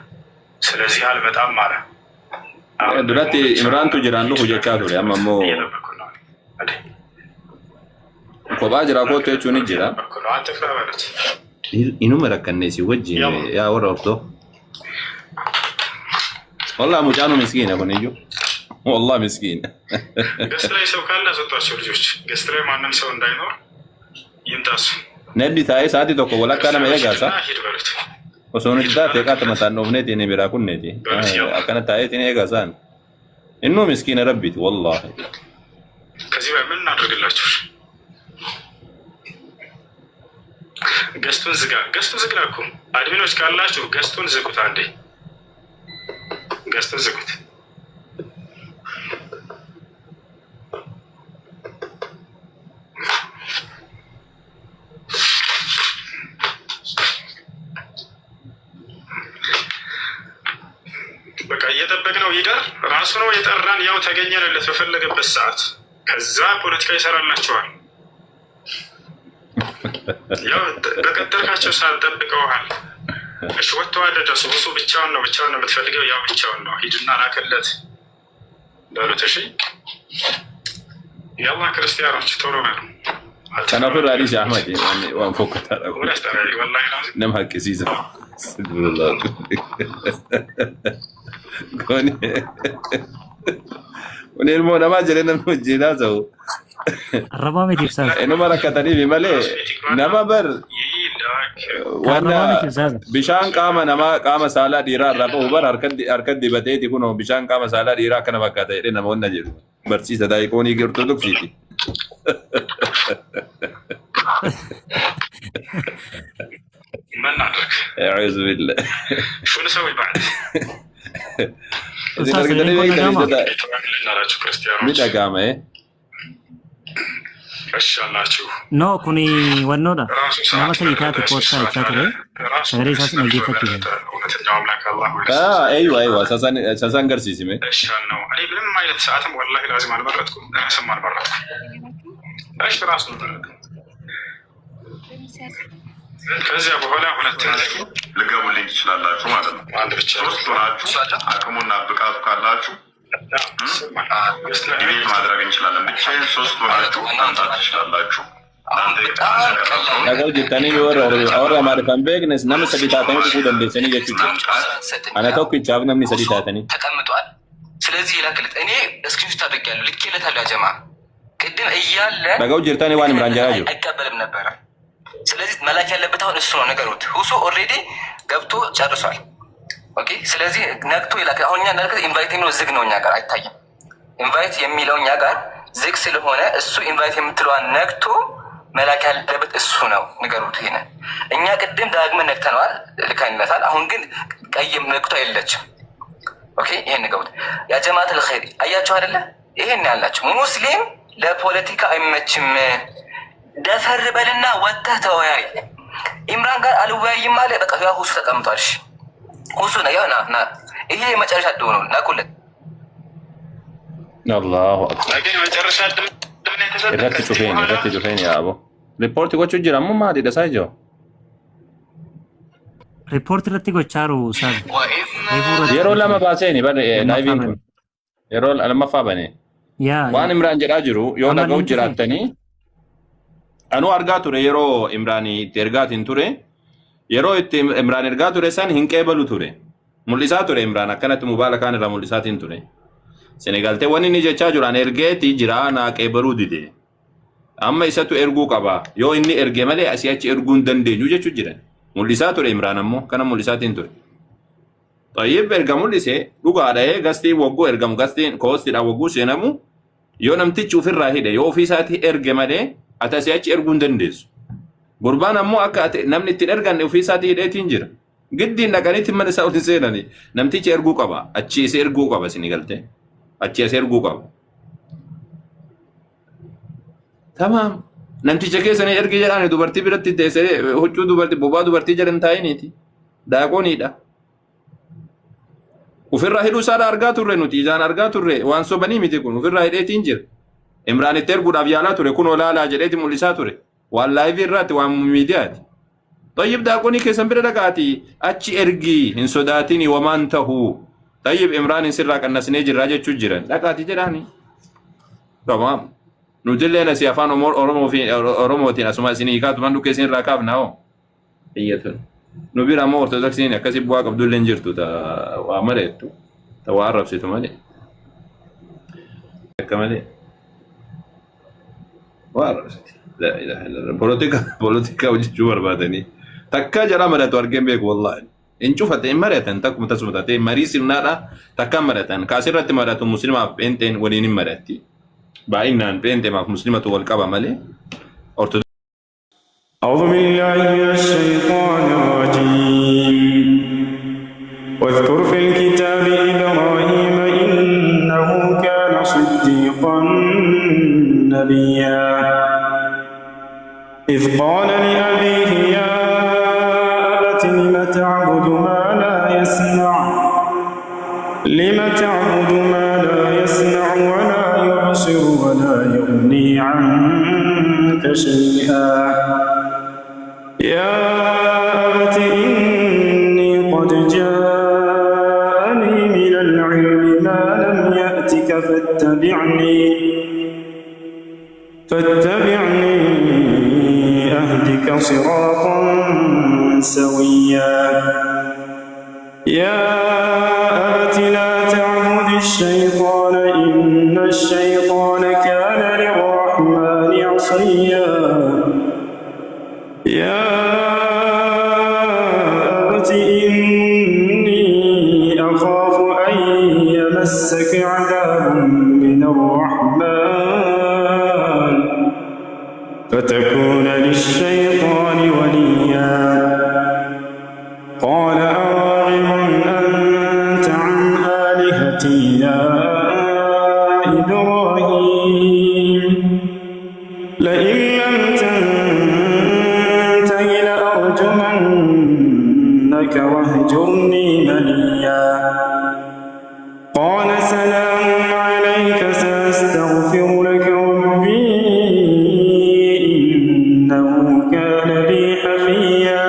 سلزي هال بتأم معنا دلوقتي إمران تجران له جاكادو يا مامو كوبا جرا كوتو يشوني جرا إنو مركني سي وجه يا ورطو والله مجانو مسكين أبو نيجو والله مسكين قصري سو كان سوتو شورجوش قصري ما نم سو እንዳይኖር ይምጣስ ነዲ ታይ ሳቲ ቶኮ ወላ ካና መያጋሳ ወሶን ዳ ተቃተ መታን ኦብኔት የኔ ቢራኩን ነዲ አከነ ታይት የኔ ጋሳን እኑ ምስኪን ረቢት والله ከዚህ በላይ ምን እናደርግላችሁ ገስቱን ዝጋ እኮ አድሚኖች ካላችሁ ገስቱን ዝጉት አንዴ ገስቱን ዝጉት በቃ እየጠበቅነው ይቀር ራሱ ነው የጠራን ያው ተገኘንለት በፈለገበት ሰዓት ከዛ ፖለቲካ ይሰራላችኋል ያው በቀጠርካቸው ሰዓት ጠብቀውሃል እሺ ወጥተዋል ደሱ ብቻውን ነው የምትፈልገው ያው ብቻውን ነው ሂድና ላከለት በሉት እሺ يلا ክርስቲያኖች ቶሎ በሉ ተናፈር አዲስ አህመድ ዋን ፎከታ والله لازم نم حق سيزا استغفر الله كوني ونيل مو نما جرينا مجينا زو الربامي تفساد انو مركتني بملي نما بر وانا بشان قام نما قام سالا ديرا ربو بر حركت دبتي كونو بشان قام سالا ديرا كنا بكاتا نما ون نجر برسي صداي كوني ortodoksiti ما نعرف اعوذ بالله شو نسوي بعد اذا نقدر نراجع كريستيانو ميدا قام ايه ايش الله شو نو كوني ونودا نما سيكاتي كوتا يكاتي سغري ساس نجيفتي ايوه ساسان غرسيسي مي ايش انه انا بلم ما يلت ساعتهم والله لازم على مرتكم انا سمع مرتكم ايش راسنا ከዚያ በኋላ ሁለት ልገቡልኝ ትችላላችሁ ማለት ነው። አንድ ብቻ ሶስት ሆናችሁ አቅሙና ብቃቱ ካላችሁ ዲቤት ማድረግ እንችላለን። ብቻዬን ሶስት ሆናችሁ ማምጣት ትችላላችሁ። Nagal jettanii warra Amaariffaan beeknes nama sadii taatanii dhufuu dandeessanii jechuudha. Ana tokkichaaf namni sadii taatanii. ተቀምጧል። ስለዚህ ይላክልት እኔ እስክሪፕት አድርጌያለሁ ልኬለታለሁ። ያጀማ ቅድም እያለ Nagaw jirtanii waan Imraan jalaa jiru. አይቀበልም ነበረ። ስለዚህ መላክ ያለበት አሁን እሱ ነው ነገሩት። ሁሱ ኦልሬዲ ገብቶ ጨርሷል። ኦኬ ስለዚህ ነክቶ ይላክ። አሁን እኛ ነክቶ ኢንቫይት ነው ዝግ ነው እኛ ጋር አይታይም። ኢንቫይት የሚለው እኛ ጋር ዝግ ስለሆነ እሱ ኢንቫይት የምትለዋን ነክቶ መላክ ያለበት እሱ ነው ነገሩት። ይሄን እኛ ቅድም ዳግመን ነክተነዋል ልካኝለታል። አሁን ግን ቀይ ነክቶ አይለችም። ኦኬ ይሄን ነገሩት። ያ ጀማዓት الخير አያችሁ አይደለ? ይሄን ያላችሁ ሙስሊም ለፖለቲካ አይመችም። ደፈር በልና ወጥተህ ተወያይ። ኢምራን ጋር አልወያይም ማለት በቃ ያው ሁሱ ተቀምጧል። እሺ ሁሱ ነው ያው ና ይሄ መጨረሻ ደው ነው ናቁለት አላሁ አክበር ግን መጨረሻ ደው irratti cufeen yaa abo riippoorti gochuu jira ammoo maali dhasaa jiru riippoorti irratti gochaaru yeroo lama baaseeni laayiviin kun yeroo lammaffaa bane waan Imraan jedhaa jiru yoo dhaga'u jiraattanii anuu argaa ture yeroo Imraan itti ergaatiin ture yeroo itti Imraan ergaa ture san hin qeebalu ture mul'isaa ture Imraan akkanatti mobaayila kaan irraa mul'isaatiin ture Senegaltee wanni inni jechaa jiran ergeetii jira naa qeebaluu dide amma isatu erguu qaba yoo inni erge malee asii achi erguu hin dandeenyu jechuu jiran mul'isaa ture Imraan ammoo kana mul'isaatiin ture Tayyib erga mul'ise dhugaadha gastii wagguu ergamu gastiin koostiidha wagguu seenamu yoo namtichi ofirraa hidhe yoo ofii isaatii erge malee ati asii achi erguu hin dandeessu. Gurbaan ammoo akka namni ittiin erganne ofii isaatii hidheetiin jira. Giddiin dhaqaniitti mana isaa ol seenanii namtichi erguu qaba. Achi isa erguu qaba isin galtee. Achi isa erguu qaba. Tamaam. Namticha keessanii ergi jedhaan dubartii biratti teessee huccuu dubartii bobaa dubartii jedhan taa'iniiti. Daaqooniidha. Ofirraa hidhuu isaadha argaa turre nuti ijaan argaa turre waan sobanii miti kun ofirraa hidheetiin jira. Imraan itti erguudhaaf yaalaa ture kun olaalaa jedheeti mul'isaa ture. Waan laayivii irraatti waan miidiyaati. Tayyib daaqoonii keessan bira dhaqaati achi ergi hin sodaatinii wamaan tahuu. Tayyib Imraan sirraa qannasnee jirraa jechuu jiran dhaqaati jedhaani. Tamaam. Nutillee nasi afaan Oromootiin asuma isinii hiikaatu man dhukkee isin irraa kaafna hoo. Iyyatan. Nu bira ammoo ortodoksiin akkasii bu'aa qabdullee hin jirtu waa maleettu. Ta waa arrabsitu malee. Akka malee. Waa arrabsiti. La ilaha illallah. Politika hojjechuu barbaadanii. Takka jara maratu argeen beeku wallahi. In cufate in maratan takkuma tasuma taatee marii sirnaadha takka maratan kaasirratti maratu muslimaaf peenteen waliin hin maratti. Baay'inaan peentee maaf muslimatu wal qaba malee. أعوذ بالله من الشيطان الرجيم واذكر في الكتاب إبراهيم إنه كان صديقا نبيا إذ قال لأبيه يا أبت لم تعبد ما لا يسمع ولا يبصر ولا يغني عنك شيئا يا أبت إني قد جاءني من العلم ما لم يأتك فاتبعني أهدك صراطا سويا يا أبت لا تعبد الشيطان إن الشيطان كان للرحمن عصيا يا أبت إني أخاف أن يمسك عذاب من الرحمن فتكون للشيطان وليا قال أراغب أنت عن آلهتي يا إبراهيم لئن لم تنته لأرجمنك واهجرني مليا قال سلام عليك سأستغفر لك ربي إنه كان بي حفيا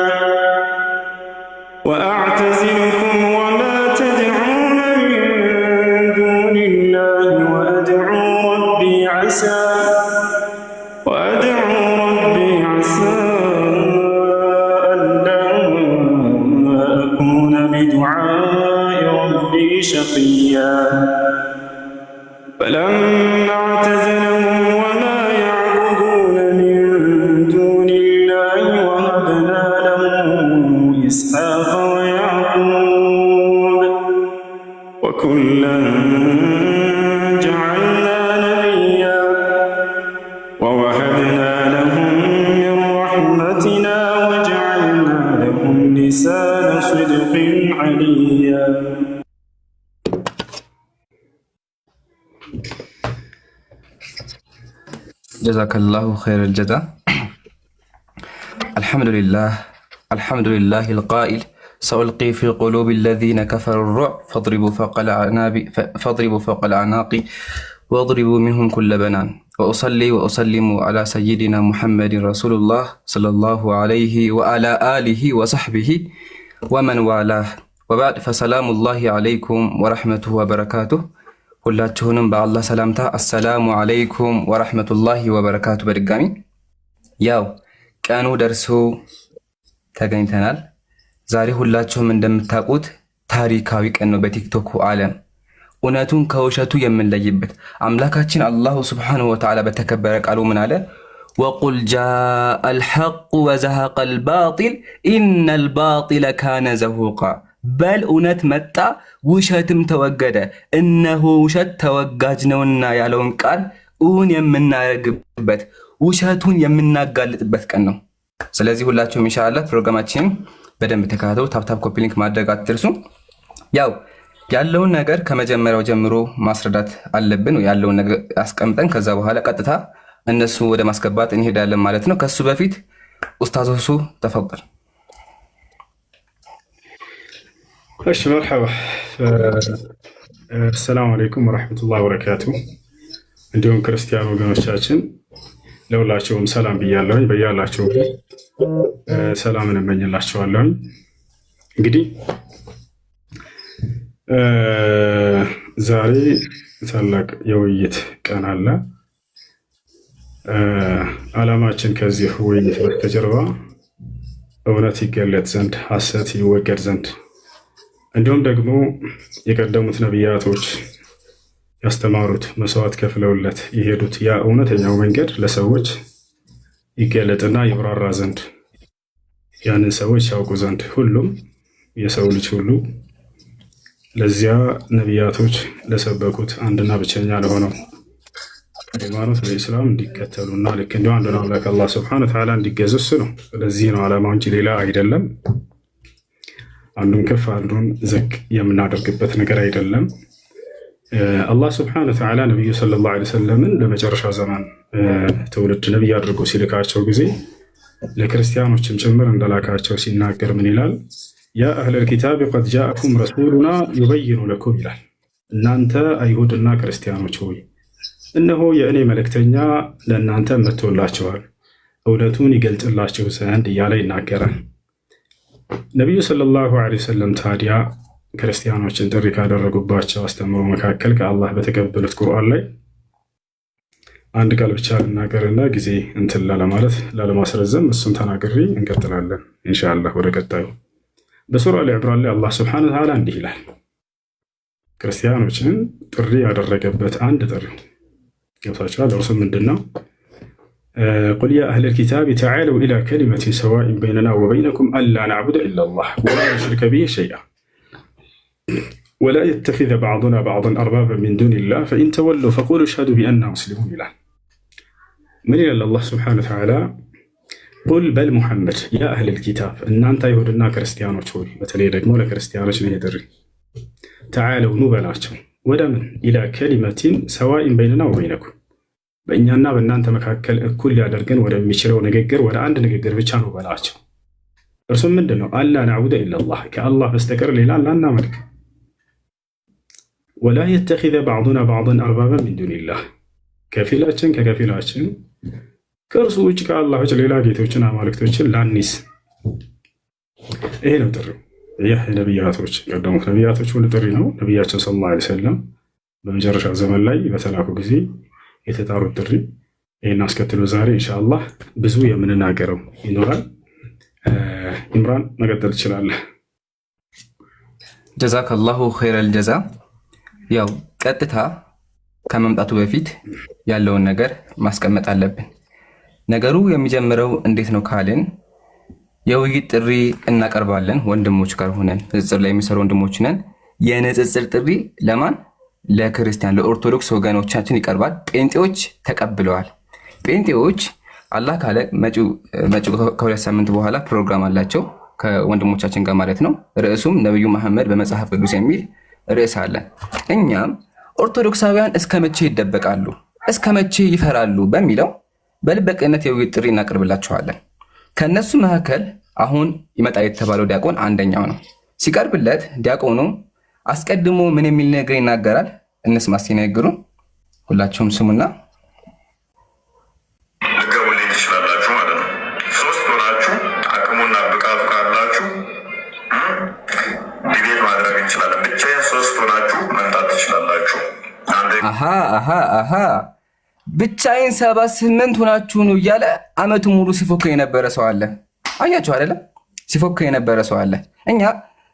وأعتزلكم وما تدعون من دون الله وأدعو ربي عسى ألا أكون بدعاء ربي شقيا فلما اعتزلهم وما يعبدون من دون الله وهبنا له إسحاق ويعقوب وكلا جعلنا نبيا ووهبنا لهم من رحمتنا وجعلنا لهم لسان صدق عليا جزاك الله خير الجزاء. الحمد لله القائل سألقي في قلوب الذين كفروا الرعب فاضربوا فوق الأعناق واضربوا منهم كل بنان وأصلي وأسلم على سيدنا محمد رسول الله صلى الله عليه وعلى آله وصحبه ومن والاه وبعد فسلام الله عليكم ورحمته وبركاته ሁላችሁንም በአላህ ሰላምታ አሰላሙ አለይኩም ወራህመቱላሂ ወበረካቱ። በድጋሚ ያው ቀኑ ደርሶ ተገኝተናል። ዛሬ ሁላችሁም እንደምታውቁት ታሪካዊ ቀን ነው በቲክቶክ ዓለም እውነቱን ከውሸቱ የምንለይበት አምላካችን አላሁ ሱብሓነሁ ወተዓላ በተከበረ ቃሉ ምን አለ? ወቁል ጃአል ሐቅ ወዘሀቀል ባጢል ኢነል ባጢለ ካነ ዘሁቃ። በል እውነት መጣ ውሸትም ተወገደ፣ እነሆ ውሸት ተወጋጅ ነውና ያለውን ቃል እውን የምናደርግበት ውሸቱን የምናጋልጥበት ቀን ነው። ስለዚህ ሁላችሁም ኢንሻአላህ ፕሮግራማችንን በደንብ ተከታተሉ። ታፕታፕ ኮፒ ሊንክ ማድረግ አትርሱ። ያው ያለውን ነገር ከመጀመሪያው ጀምሮ ማስረዳት አለብን። ያለውን ነገር አስቀምጠን ከዛ በኋላ ቀጥታ እነሱ ወደ ማስገባት እንሄዳለን ማለት ነው። ከሱ በፊት ኡስታዝ ሁሱ ተፈضل። እሺ መርሐባ። ሰላም አለይኩም ወራህመቱላሂ ወበረካቱ። እንዲሁም ክርስቲያን ወገኖቻችን ለሁላችሁም ሰላም ብያለሁ። በያላችሁ ሰላምን እመኝላችኋለሁ። እንግዲህ ዛሬ ታላቅ የውይይት ቀን አለ። ዓላማችን ከዚህ ውይይት በስተጀርባ እውነት ይገለጥ ዘንድ፣ ሐሰት ይወገድ ዘንድ እንዲሁም ደግሞ የቀደሙት ነቢያቶች ያስተማሩት መስዋዕት ከፍለውለት የሄዱት ያ እውነተኛው መንገድ ለሰዎች ይገለጥና ይብራራ ዘንድ ያንን ሰዎች ያውቁ ዘንድ ሁሉም የሰው ልጅ ሁሉ ለዚያ ነቢያቶች ለሰበኩት አንድና ብቸኛ ለሆነው ሃይማኖት ለኢስላም እንዲከተሉና ልክ እንዲሁ አንዱን አምላክ አላህ ሱብሓነሁ ወተዓላ እንዲገዙ ነው። ስለዚህ ነው ዓላማው እንጂ ሌላ አይደለም። አንዱን ከፍ አንዱን ዝቅ የምናደርግበት ነገር አይደለም። አላህ ሱብሓነሁ ወተዓላ ነቢዩ ሰለላሁ ዐለይሂ ወሰለምን ለመጨረሻ ዘመን ትውልድ ነቢይ አድርጎ ሲልካቸው ጊዜ ለክርስቲያኖችም ጭምር እንደላካቸው ሲናገር ምን ይላል? ያ አህለል ኪታብ ቀድ ጃአኩም ረሱሉና ዩበይኑ ለኩም ይላል። እናንተ አይሁድና ክርስቲያኖች ሆይ እነሆ የእኔ መልእክተኛ ለእናንተ መጥቶላችኋል፣ እውነቱን ይገልጽላችሁ ዘንድ እያለ ይናገራል። ነቢዩ ሰለላሁ ዐለይሂ ወሰለም ታዲያ ክርስቲያኖችን ጥሪ ካደረጉባቸው አስተምሮ መካከል ከአላህ በተቀበሉት ቁርአን ላይ አንድ ቃል ብቻ ልናገርና ጊዜ እንትን ላለማለት ላለማስረዘም እሱን ተናግሬ እንቀጥላለን ኢንሻአላህ ወደ ቀጣዩ። በሱራ አሊ ዕምራን ላይ አላህ ሱብሓነሁ ወተዓላ እንዲህ ይላል። ክርስቲያኖችን ጥሪ ያደረገበት አንድ ጥሪ ገብታችኋል። እርሱ ምንድን ነው? ቁል ያ አህለል ኪታብ ተዓለው ኢላ ከሊመቲን ሰዋኢን በይነና ወበይነኩም አላ ነዕቡደ ኢለላህ ወላ ኑሽሪከ ቢሂ ሸይአ ወላ የተኪዘ ባዕዱና ባዕዱን አርባበን ሚን ዱኒላህ ፈኢን ተወለው ፈቁሉ አሽሀዱ ቢአንና ሙስሊሙን ይላል። ምን ይላል አላህ ሱብሓነሁ ወተዓላ? ቁል በል ሙሐመድ ያ አህለል ኪታብ እናንተ አይሁድና ክርስቲያኖች ሆይ፣ በተለይ ደግሞ ለክርስቲያኖች ነው ጥሪ። ተዓለው ኑ በላቸው ወደ ምን? ኢላ ከሊመቲን ሰዋኢን በይነና ወበይነኩም በእኛና በእናንተ መካከል እኩል ሊያደርገን ወደሚችለው ንግግር ወደ አንድ ንግግር ብቻ ነው በላቸው። እርሱም ምንድን ነው? አላ ነዕቡደ ኢለላህ ከአላህ በስተቀር ሌላ ላናመልክ፣ ወላ የተኪዘ ባዕዱና ባዕዱን አርባበን ሚን ዱኒላህ ከፊላችን ከከፊላችን ከእርሱ ውጭ ከአላህ ውጭ ሌላ ጌቶችን አማልክቶችን ላኒስ። ይሄ ነው ጥሪው። ይህ ነቢያቶች ቀደሙት ነቢያቶች ሁሉ ጥሪ ነው። ነቢያችን ሰለላሁ ዐለይሂ ወሰለም በመጨረሻ ዘመን ላይ በተላኩ ጊዜ የተጣሩት ጥሪ ይህን አስከትሎ ዛሬ ኢንሻአላህ ብዙ የምንናገረው ይኖራል። ኢምራን መቀጠል ትችላለህ። ጀዛከላሁ ኸይረል ጀዛ። ያው ቀጥታ ከመምጣቱ በፊት ያለውን ነገር ማስቀመጥ አለብን። ነገሩ የሚጀምረው እንዴት ነው ካልን የውይይት ጥሪ እናቀርባለን። ወንድሞች ጋር ሆነን ንጽጽር ላይ የሚሰሩ ወንድሞች ነን። የንጽጽር ጥሪ ለማን? ለክርስቲያን ለኦርቶዶክስ ወገኖቻችን ይቀርባል። ጴንጤዎች ተቀብለዋል። ጴንጤዎች አላህ ካለ መጪው ከሁለት ሳምንት በኋላ ፕሮግራም አላቸው ከወንድሞቻችን ጋር ማለት ነው። ርዕሱም ነብዩ መሐመድ በመጽሐፍ ቅዱስ የሚል ርዕስ አለ። እኛም ኦርቶዶክሳውያን እስከ መቼ ይደበቃሉ፣ እስከ መቼ ይፈራሉ በሚለው በልበቅነት የውይይት ጥሪ እናቀርብላቸዋለን። ከነሱ መካከል አሁን ይመጣ የተባለው ዲያቆን አንደኛው ነው። ሲቀርብለት ዲያቆኑ አስቀድሞ ምን የሚል ነገር ይናገራል? እንስማ እስቲ ንግግሩን ሁላችሁም ስሙና ልገቡልኝ ትችላላችሁ ማለት ነው። ሶስት ሆናችሁ አቅሙና ብቃቱ ካላችሁ ዲቤት ማድረግ እንችላለን። ብቻዬን ሶስት ሆናችሁ መምጣት ትችላላችሁ። አሃ ብቻዬን 78 ሆናችሁ ነው እያለ አመቱ ሙሉ ሲፎክር የነበረ ሰው አለ። አያችሁ አይደለም? ሲፎክር የነበረ ሰው አለ። እኛ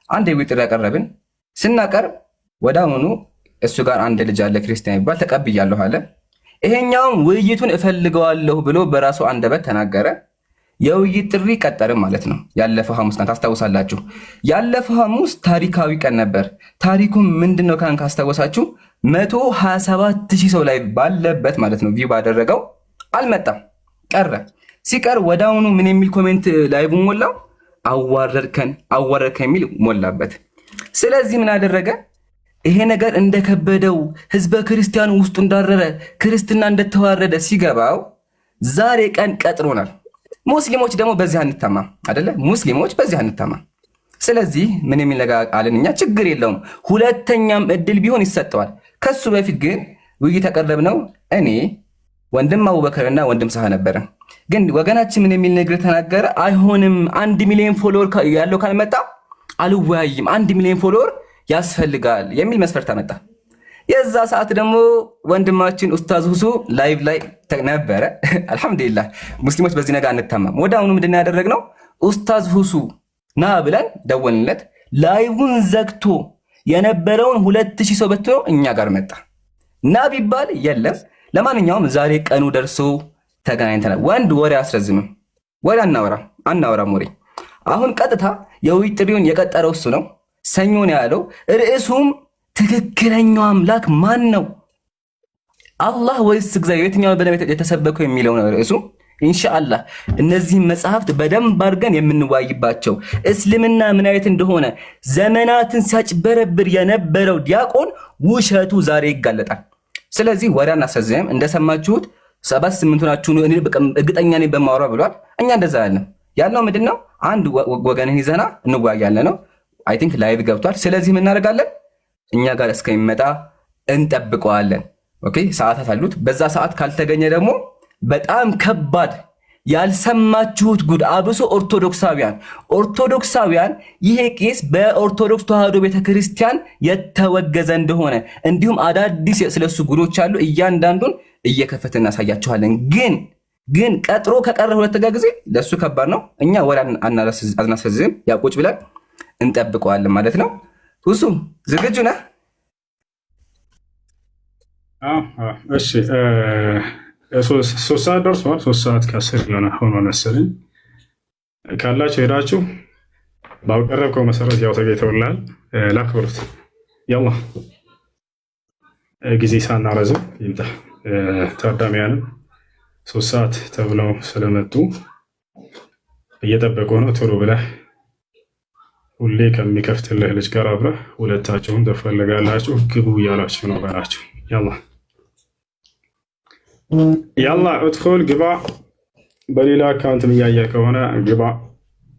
አንድ የውይይት ጥሪ ያቀረብን ስናቀርብ ወዳውኑ እሱ ጋር አንድ ልጅ አለ ክርስቲያን ይባል ተቀብያለሁ አለ። ይሄኛውም ውይይቱን እፈልገዋለሁ ብሎ በራሱ አንደበት ተናገረ። የውይይት ጥሪ ቀጠርም ማለት ነው። ያለፈው ሐሙስ ቀን ታስታውሳላችሁ። ያለፈው ሐሙስ ታሪካዊ ቀን ነበር። ታሪኩም ምንድነው ካስታወሳችሁ 127,000 ሰው ላይ ባለበት ማለት ነው ቪው ባደረገው አልመጣም፣ ቀረ። ሲቀር ወዳውኑ ምን የሚል ኮሜንት ላይቭ ሞላው? አዋረድከን የሚል ሞላበት። ስለዚህ ምን አደረገ? ይሄ ነገር እንደከበደው ህዝበ ክርስቲያኑ ውስጡ እንዳረረ ክርስትና እንደተዋረደ ሲገባው ዛሬ ቀን ቀጥሮናል። ሙስሊሞች ደግሞ በዚህ አንታማም አይደለ? ሙስሊሞች በዚህ አንታማም። ስለዚህ ምን የሚል ነገር አለን እኛ? ችግር የለውም ሁለተኛም እድል ቢሆን ይሰጠዋል። ከሱ በፊት ግን ውይይት ያቀረብነው እኔ ወንድም አቡበከርና ወንድም ሳህ ነበረ። ግን ወገናችን ምን የሚል ነገር ተናገረ? አይሆንም 1 ሚሊዮን ፎሎወር ያለው ካልመጣ አልወያይም፣ 1 ሚሊዮን ፎሎወር ያስፈልጋል የሚል መስፈርት አመጣ። የዛ ሰዓት ደግሞ ወንድማችን ኡስታዝ ሁሱ ላይቭ ላይ ነበረ። አልহামዱሊላህ ሙስሊሞች በዚህ ነገር አንታማም። ወዲያውኑ ምንድነው ያደረግነው? ኡስታዝ ሁሱ ና ብለን ደወልንለት። ላይቭን ዘግቶ የነበረውን 2000 ሰው በትኖ እኛ ጋር መጣ። ና ቢባል የለም። ለማንኛውም ዛሬ ቀኑ ደርሶ ተገናኝተናል። ወንድ ወሬ አስረዝምም፣ ወሬ አናወራም ወሬ። አሁን ቀጥታ የውይይት ጥሪውን የቀጠረው እሱ ነው። ሰኞ ነው ያለው። ርዕሱም ትክክለኛው አምላክ ማን ነው? አላህ ወይስ እግዚአብሔር? የትኛው በነቢያት የተሰበከው የሚለው ነው ርዕሱ። ኢንሻአላህ እነዚህ መጽሐፍት በደንብ አድርገን የምንዋይባቸው፣ እስልምና ምን አይነት እንደሆነ ዘመናትን ሲያጭበረብር የነበረው ዲያቆን ውሸቱ ዛሬ ይጋለጣል። ስለዚህ ወሬ አናሳዝንም። እንደሰማችሁት 7-8 ናችሁ እርግጠኛ ነኝ በማወራ ብሏል። እኛ እንደዛ ያልነው ምንድነው? አንድ ወገንን ይዘና እንዋያለን ነው። አይ ቲንክ ላይቭ ገብቷል። ስለዚህ ምን እናደርጋለን? እኛ ጋር እስከሚመጣ እንጠብቀዋለን። ኦኬ ሰዓታት አሉት። በዛ ሰዓት ካልተገኘ ደግሞ በጣም ከባድ ያልሰማችሁት ጉድ፣ አብሶ ኦርቶዶክሳውያን ይሄ ቄስ በኦርቶዶክስ ተዋህዶ ቤተክርስቲያን የተወገዘ እንደሆነ እንዲሁም አዳዲስ ስለሱ ጉዶች አሉ። እያንዳንዱን እየከፈተ እናሳያችኋለን። ግን ቀጥሮ ከቀረ ሁለተኛ ጊዜ ለሱ ከባድ ነው። እኛ ወላ አናሳዝም፣ ያቆጭ ብለን እንጠብቀዋለን ማለት ነው። ሁሱ ዝግጁ ነህ? እሺ 3 ሰዓት ደርሷል። 3 ሰዓት ከ10 የሆነ ሆኖ መሰለኝ። ካላችሁ ሄዳችሁ ባቀረብከው መሰረት ያው ተገኝተውላል። ላክብሩት። ያላ ጊዜ ሳናረዝም ይምጣ። ታዳሚያንም 3 ሰዓት ተብለው ስለመጡ እየጠበቁ ነው። ቶሎ ብለህ ሁሌ ከሚከፍትልህ ልጅ ጋር አብረህ ሁለታችሁም ትፈልጋላችሁ ግቡ እያላችሁ ነው በላችሁ። ያላ እድኹል ግባ። በሌላ አካውንት እያየ ከሆነ ግባ።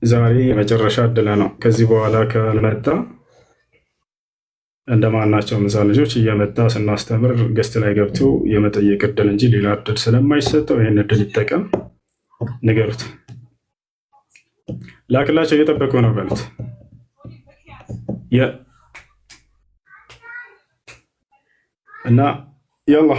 ዛሬ የመጨረሻ እድል ነው። ከዚህ በኋላ ከመጣ እንደማናቸው ምሳ ልጆች እየመጣ ስናስተምር ገስት ላይ ገብቶ የመጠየቅ እድል እንጂ ሌላ እድል ስለማይሰጠው ይህን እድል ይጠቀም። ንገሩት፣ ላክላቸው። እየጠበቁ ነው በሉት። እና ያላ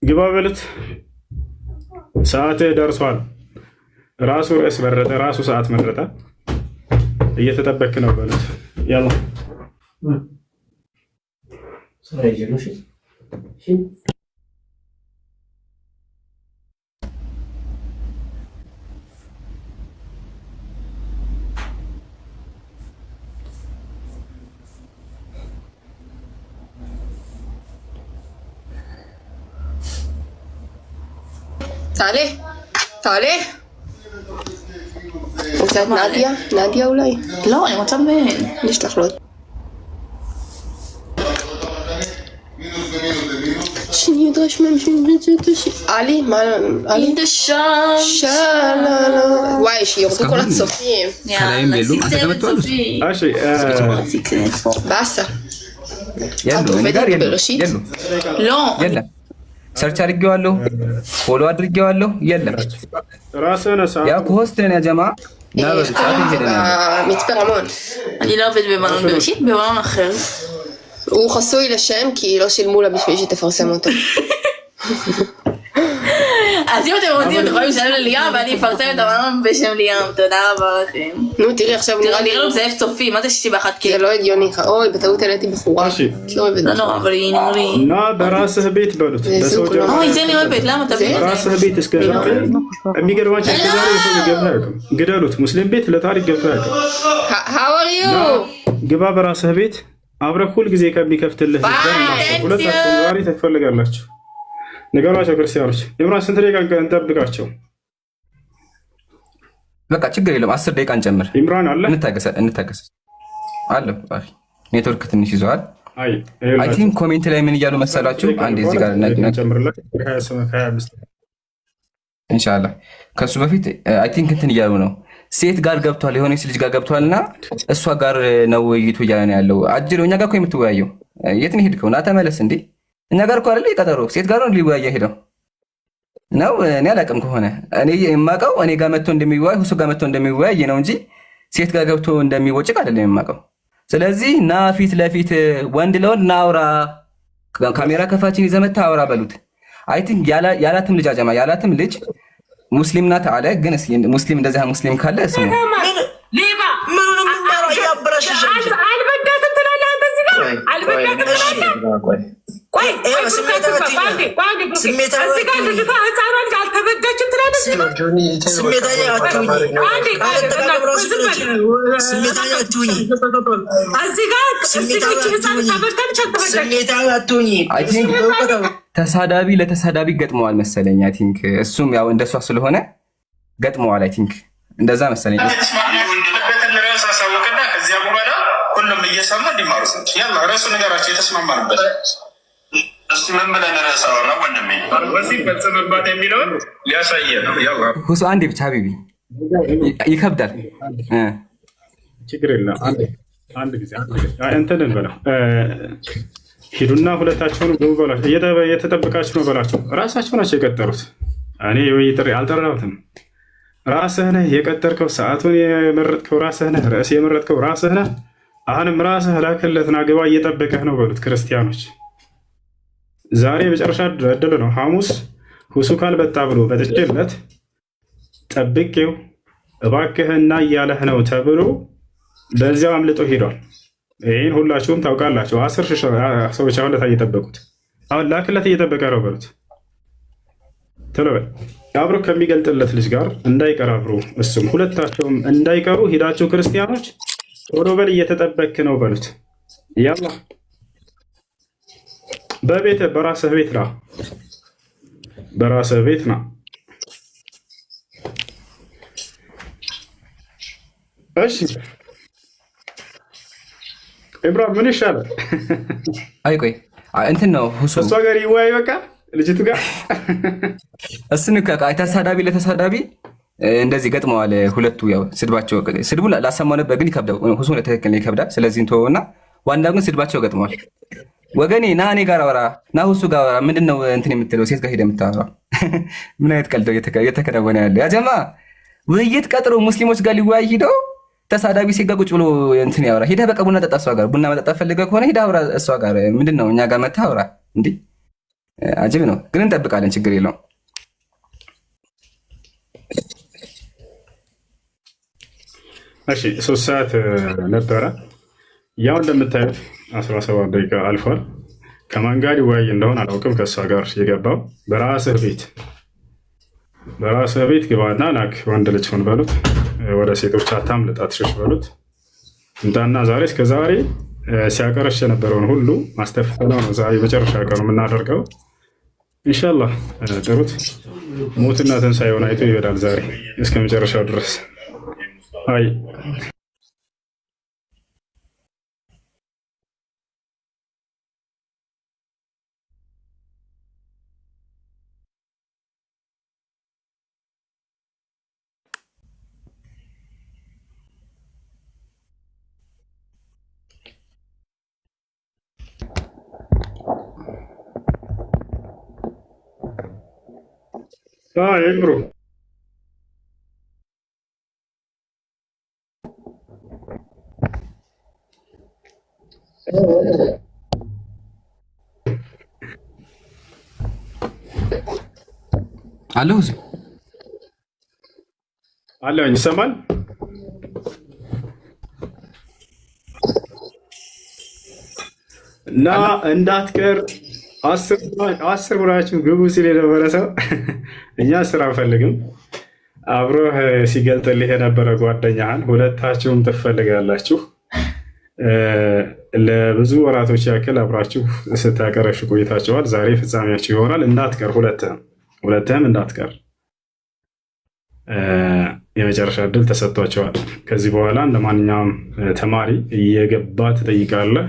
ግባ በሉት። ሰዓትህ ደርሷል። ራሱ ርዕስ መረጠ፣ ራሱ ሰዓት መረጠ። እየተጠበክ ነው በሉት። ያላ תעלה. רוצה את נדיה? נדיה אולי? לא, אני רוצה נשלח לו. שאני אדרש מהם עלי? מה? עלי? שלום. וואי, שיורדו כל הצופים. יאללה, נסיק צופים. באסה. את עובדת בראשית? לא. ሰርች አድርጌዋለሁ፣ ፎሎ አድርጌዋለሁ። የለም ያ ሆስት ነን ያ ጀማ ና በጻፍ ይሄደና מצפה רמון. אני לא עובד במלון בראשית, במלון אחר. הוא חסוי לשם כי לא שילמו לה בשביל שתפרסם אותו. אז אם אתם רוצים, אתם יכולים לשלם לליאם, ואני אפרסם את המאמר בשם ליאם. תודה רבה לכם. נו, תראי עכשיו, נראה לו מזייף צופים, מה זה 61 זה לא הגיוני. אוי, בטעות העליתי בחורה. לא נורא, אבל היא נראי. ና በራስህ ቤት በሉት። אוי, זה אני אוהבת, למה אתה ቤት? በራስህ ቤት እስከ ዛሬ የሚገርማቸው እስከ ዛሬ የሰው ገብቶ አያውቅም። ግደሉት። ሙስሊም ቤት ለታሪክ ገብቶ አያውቅም። How are you? ግባ በራስህ ቤት አብረህ ሁል ጊዜ ከሚከፍትልህ ሁለታችሁም ዛሬ ትፈልጋላችሁ። ነገሯቸው ክርስቲያኖች። ኢምራን ስንት ደቂቃ እንጠብቃቸው? በቃ ችግር የለም 10 ደቂቃ እንጨምር። ኢምራን አለ እንታገስ አለ። ኔትወርክ ትንሽ ይዘዋል። አይ ቲንክ ኮሜንት ላይ ምን እያሉ መሰላችሁ? አንዴ እዚህ ጋር እንጨምርለት 25 ኢንሻአላህ። ከሱ በፊት አይ ቲንክ እንትን እያሉ ነው። ሴት ጋር ገብቷል፣ የሆነች ልጅ ጋር ገብቷልና እሷ ጋር ነው ውይይቱ እያለ ነው ያለው። አጅለው እኛ ጋር እኮ የምትወያየው የት ነው ሄድከው? ና ተመለስ እንዴ! እኛ ጋር እኮ አይደል የቀጠሮ ሴት ጋር ነው ሊወያየ ሄደው ነው። እኔ አላውቅም ከሆነ እኔ የማውቀው እኔ ጋር መጥቶ እንደሚወያይ ሁሱ ጋር መጥቶ እንደሚወያይ ነው እንጂ ሴት ጋር ገብቶ እንደሚወጭቅ አይደለም የማውቀው። ስለዚህ ና ፊት ለፊት ወንድ ለወንድ ናውራ፣ ካሜራ ከፋችን ይዘህ መተህ አውራ በሉት። አይ ቲንክ ያላትም ልጅ አጀማ ያላትም ልጅ ሙስሊም ናት አለ። ግን እስኪ ሙስሊም እንደዛ ሙስሊም ካለ ስሙ ሌባ ምኑንም ማራ ያብራሽሽ አልበዳትም ትላለህ አንተ እዚህ ጋር አልበዳትም ትላለህ። ቆይ ስሜታዊ አልተበዳችም ትላለህ። ስሜታዊ አትሁኝ፣ ስሜታዊ አትሁኝ፣ ስሜታዊ አትሁኝ። አይ ቲንክ ተሳዳቢ ለተሳዳቢ ገጥመዋል መሰለኝ። አይ ቲንክ እሱም ያው እንደሷ ስለሆነ ገጥመዋል። አይ ቲንክ እንደዛ መሰለኝ። ርዕስ አሳወቅና ከዚያ በኋላ ሁሉም እየሰሙ እንዲማሩ ሰች ያላ ርዕሱ ነገራቸው የተስማማንበት እስቲ ምን ብለን ርዕስ አወራ ወንድሜ? ወሲብ ፈጽምባት የሚለውን ሊያሳየ ነው። ያላ ሁሱ አንዴ ብቻ ሀቢቢ ይከብዳል። ችግር የለም አንድ ጊዜ እንትን እንበለው ሂዱና ሁለታቸውን ግቡ በላቸው። እየተጠበቃችሁ ነው በላቸው። ራሳቸው ናቸው የቀጠሩት። እኔ የውይይት ጥሪ አልጠራሁትም። ራስህ ነህ የቀጠርከው። ሰዓቱን የመረጥከው ራስህ ነህ። ርዕስ የመረጥከው ራስህ ነህ። አሁንም ራስህ ላክለትና ግባ እየጠበቀህ ነው በሉት። ክርስቲያኖች ዛሬ የመጨረሻ እድል ነው። ሐሙስ ሁሱ ካልበጣ ብሎ በጥጭለት ጠብቄው እባክህና እያለህ ነው ተብሎ በዚያው አምልጦ ሄዷል። ይህን ሁላችሁም ታውቃላችሁ። 10 ሰዎች አሁን ለታ እየጠበቁት አሁን ላክለት እየጠበቀ ነው በሉት። ቶሎ በል አብሮ ከሚገልጥለት ልጅ ጋር እንዳይቀር አብሮ እሱም ሁለታቸውም እንዳይቀሩ ሂዳችሁ ክርስቲያኖች ቶሎ በል እየተጠበክ ነው በሉት። ያላ በራስህ ቤት ና፣ በራስህ ቤት ና። እሺ ኢብራሂም ምን ይሻላል? አይ ቆይ እንትን ነው ሁሱ እሷ ጋር ይወያይ በቃ ልጅቱ ጋር እሱን ተሳዳቢ ለተሳዳቢ እንደዚህ ገጥመዋል ሁለቱ። ያው ስድቡ ላሰማው ነበር ግን ይከብዳል። ሁሱ ለተከከለ ይከብዳል። ስለዚህ እንተውና ዋናው ግን ስድባቸው ገጥመዋል። ወገኔ ና እኔ ጋር አወራ ና ሁሱ ጋር አወራ። ምንድነው እንትን የምትለው ሴት ጋር ሄደህ የምታወራው? ምን አይነት ቀልደው እየተከናወነ ያለ ያጀማ ውይይት ቀጥሮ ሙስሊሞች ጋር ሊወያይ ሂደው ተሳዳቢ ሴት ጋር ቁጭ ብሎ እንትን ያወራ። ሄደህ በቃ ቡና ጠጣ እሷ ጋር። ቡና መጠጣት ፈልገህ ከሆነ ሄደህ አውራ እሷ ጋር። ምንድነው እኛ ጋር መተህ አውራ እንዴ? አጅብ ነው ግን እንጠብቃለን። ችግር የለውም። እሺ 3 ሰዓት ነበረ። ያው እንደምታዩት 17 ደቂቃ አልፏል። ከማን ጋር ይወያይ እንደሆነ አላውቅም። ከእሷ ጋር የገባው በራስህ ቤት ግባና ላክ። ወንድ ልጅ ሆን በሉት። ወደ ሴቶች አታምልጥ፣ አትሸሽ በሉት። እንታና ዛሬ እስከ ዛሬ ሲያቀረሽ የነበረውን ሁሉ ማስተፈተነው ነው። ዛሬ መጨረሻ ቀኑ የምናደርገው ኢንሻአላህ። ጥሩት ሞትና ትንሣኤውን አይቶ ይሄዳል ዛሬ እስከ መጨረሻው ድረስ። አይ bro. አለሁ እዚህ አለሁኝ። ይሰማል? እና እንዳትቀር 10 ብራችሁ ግቡ ሲል የነበረ ሰው እኛ ስራ አንፈልግም። አብሮህ ሲገልጥልህ የነበረ ጓደኛህን ሁለታችሁም ትፈልጋላችሁ። ለብዙ ወራቶች ያክል አብራችሁ ስታቀረሹ ቆይታችኋል። ዛሬ ፍጻሜያችሁ ይሆናል። እንዳትቀር፣ ሁለትህም እንዳትቀር። የመጨረሻ እድል ተሰጥቷቸዋል። ከዚህ በኋላ እንደ ማንኛውም ተማሪ እየገባ ትጠይቃለህ።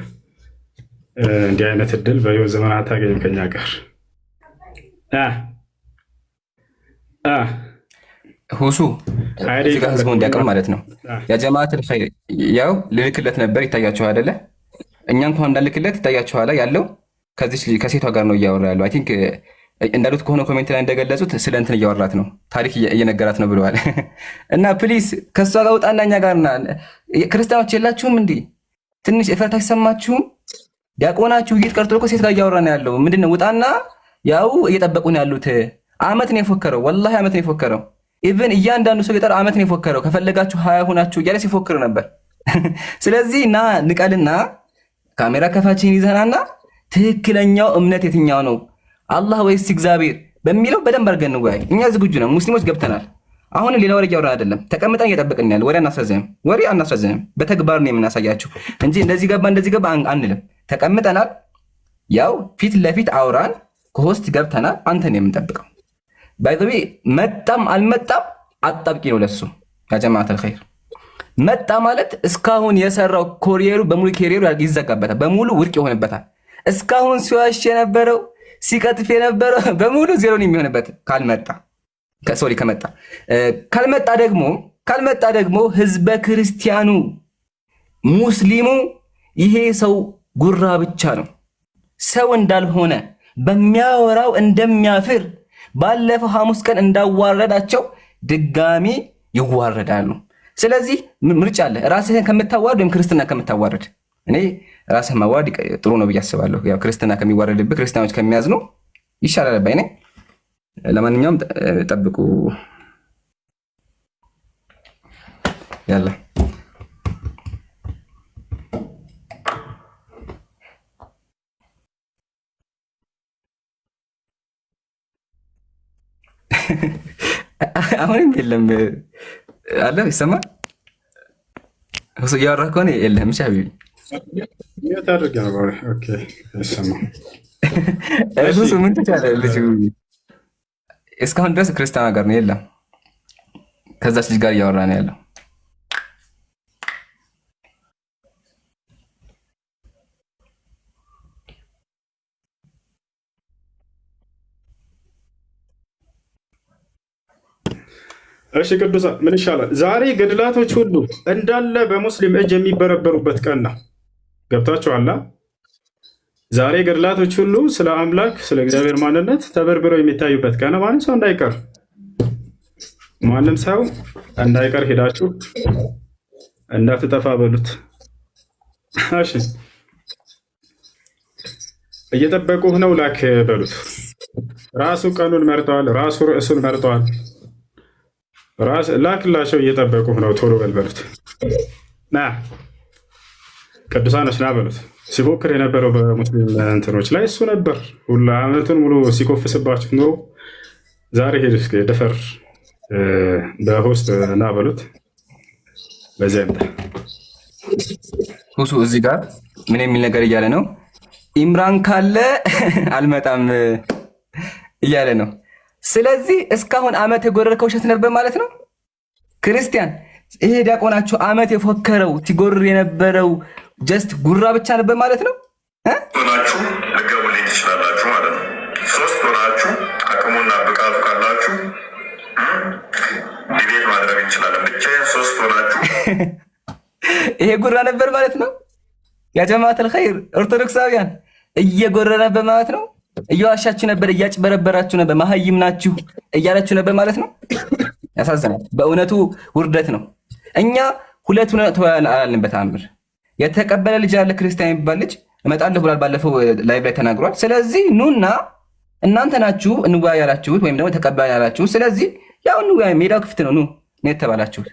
እንዲህ አይነት እድል በህይወት ዘመን አታገኝም ከኛ ጋር። ሁሱ እዚህ ጋር ህዝቡ እንዲያውቅም ማለት ነው። የጀማዓት ልኸይር ያው ልልክለት ነበር፣ ይታያችኋል አይደለ? እኛ እንኳን እንዳልክለት ይታያችኋል ያለው ከሴቷ ጋር ነው እያወራ ያለው። አይ ቲንክ እንዳሉት ከሆነ ኮሜንት ላይ እንደገለጹት ስለ እንትን እያወራት ነው፣ ታሪክ እየነገራት ነው ብለዋል። እና ፕሊስ ከእሷ ጋር ውጣና እኛ ጋር ክርስቲያኖች የላችሁም እንዲህ ትንሽ እፍረት አይሰማችሁም? ዲያቆናችሁ ውይይት ቀርቶ እኮ ሴት ጋር እያወራ ነው ያለው። ምንድነው? ውጣና ያው እየጠበቁ ነው ያሉት። አመት ነው የፎከረው፣ ወላሂ አመት ነው የፎከረው። ኢቭን እያንዳንዱ ሰው የጠራ አመት ነው የፎከረው። ከፈለጋችሁ 20 ሆናችሁ እያለ ሲፎክር ነበር። ስለዚህ እና ንቀልና ካሜራ ከፋችን ይዘናና ትክክለኛው እምነት የትኛው ነው አላህ ወይስ እግዚአብሔር በሚለው በደንብ አድርገን እንወያይ። እኛ ዝግጁ ነን፣ ሙስሊሞች ገብተናል። አሁን ሌላ ወሬ እያወራን አይደለም፣ ተቀምጠን እየጠበቅን ያለ ወሬ አናስረዝምም። በተግባር ነው የምናሳያችሁ እንጂ እንደዚህ ገባ አንልም። ተቀምጠናል፣ ያው ፊት ለፊት አውራን፣ ከሆስት ገብተናል። አንተን የምንጠብቀው ባይዘቤ መጣም አልመጣም አጣብቂ ነው ለሱ። ያ ጀማዓተል ኸይር መጣ ማለት እስካሁን የሰራው ኮሪየሩ በሙሉ ኬሪየሩ ይዘጋበታል፣ በሙሉ ውድቅ ይሆንበታል። እስካሁን ሲዋሽ የነበረው ሲቀጥፍ የነበረው በሙሉ ዜሮ ነው የሚሆንበት ካልመጣ ደግሞ ህዝበ ክርስቲያኑ ሙስሊሙ ይሄ ሰው ጉራ ብቻ ነው፣ ሰው እንዳልሆነ በሚያወራው እንደሚያፍር ባለፈው ሐሙስ ቀን እንዳዋረዳቸው ድጋሚ ይዋረዳሉ። ስለዚህ ምርጫ አለ፣ ራስህን ከምታዋርድ ወይም ክርስትና ከምታዋርድ። እኔ ራስህ ማዋረድ ጥሩ ነው ብዬ አስባለሁ። ያው ክርስትና ከሚዋረድብህ ክርስቲያኖች ከሚያዝኑ ይሻላል ባይ ነኝ። ለማንኛውም ጠብቁ። ያላ አሁንም የለም አለ ይሰማል። እያወራህ ከሆነ የለም እሺ ሀቢቢ እሱ ምን ተቻለ ልጁ እስካሁን ድረስ ክርስቲያን ጋር ነው የለም። ከዛች ልጅ ጋር እያወራ ነው ያለው። እሺ ቅዱሳን ምን ይሻላል? ዛሬ ገድላቶች ሁሉ እንዳለ በሙስሊም እጅ የሚበረበሩበት ቀን ነው። ገብታችኋል? ዛሬ ገድላቶች ሁሉ ስለ አምላክ ስለ እግዚአብሔር ማንነት ተበርብረው የሚታዩበት ቀን። ማንም ሰው እንዳይቀር ሄዳችሁ እንዳትጠፋ በሉት። እሺ እየጠበቁህ ነው ላክ በሉት። ራሱ ቀኑን መርጠዋል፣ ራሱ ርዕሱን መርጠዋል። ላክላቸው እየጠበቁህ ነው። ቶሎ በልበሉት። ና ቅዱሳኖች ና በሉት። ሲፎክር የነበረው በሙስሊም እንትኖች ላይ እሱ ነበር። ሁላ ዓመቱን ሙሉ ሲኮፍስባችሁ ኖሮ ዛሬ ሄድ ደፈር በሆስት ና በሉት። በዚያ ምታ ሁሱ እዚህ ጋር ምን የሚል ነገር እያለ ነው? ኢምራን ካለ አልመጣም እያለ ነው። ስለዚህ እስካሁን ዓመት የጎረርከው ውሸት ነበር ማለት ነው። ክርስቲያን ይሄ ዲያቆናችሁ ዓመት የፎከረው ሲጎርር የነበረው ጀስት ጉራ ብቻ ነበር ማለት ነው። ሆናችሁ ልገቡልኝ ትችላላችሁ ማለት ነው። 3 ሆናችሁ አቅሙና ብቃቱ ካላችሁ ዲቤት ማድረግ እንችላለን። ብቻዬን 3 ሆናችሁ ይሄ ጉራ ነበር ማለት ነው። ያ ጀማዓተል ኸይር ኦርቶዶክሳውያን እየጎረረ ነበር ማለት ነው። እየዋሻችሁ ነበር፣ እያጭበረበራችሁ ነበር፣ መሀይም ናችሁ እያላችሁ ነበር ማለት ነው። ያሳዝናል። በእውነቱ ውርደት ነው። እኛ ሁለት አላልን በተአምር። የተቀበለ ልጅ ያለ ክርስቲያን የሚባል ልጅ እመጣለሁ ብሏል። ባለፈው ላይቭ ላይ ተናግሯል። ስለዚህ ኑና እናንተ ናችሁ እንወያይ ያላችሁት ወይም ደግሞ ተቀባይ ያላችሁት። ስለዚህ ያው እንወያይ፣ ሜዳው ክፍት ነው ነው የተባላችሁት።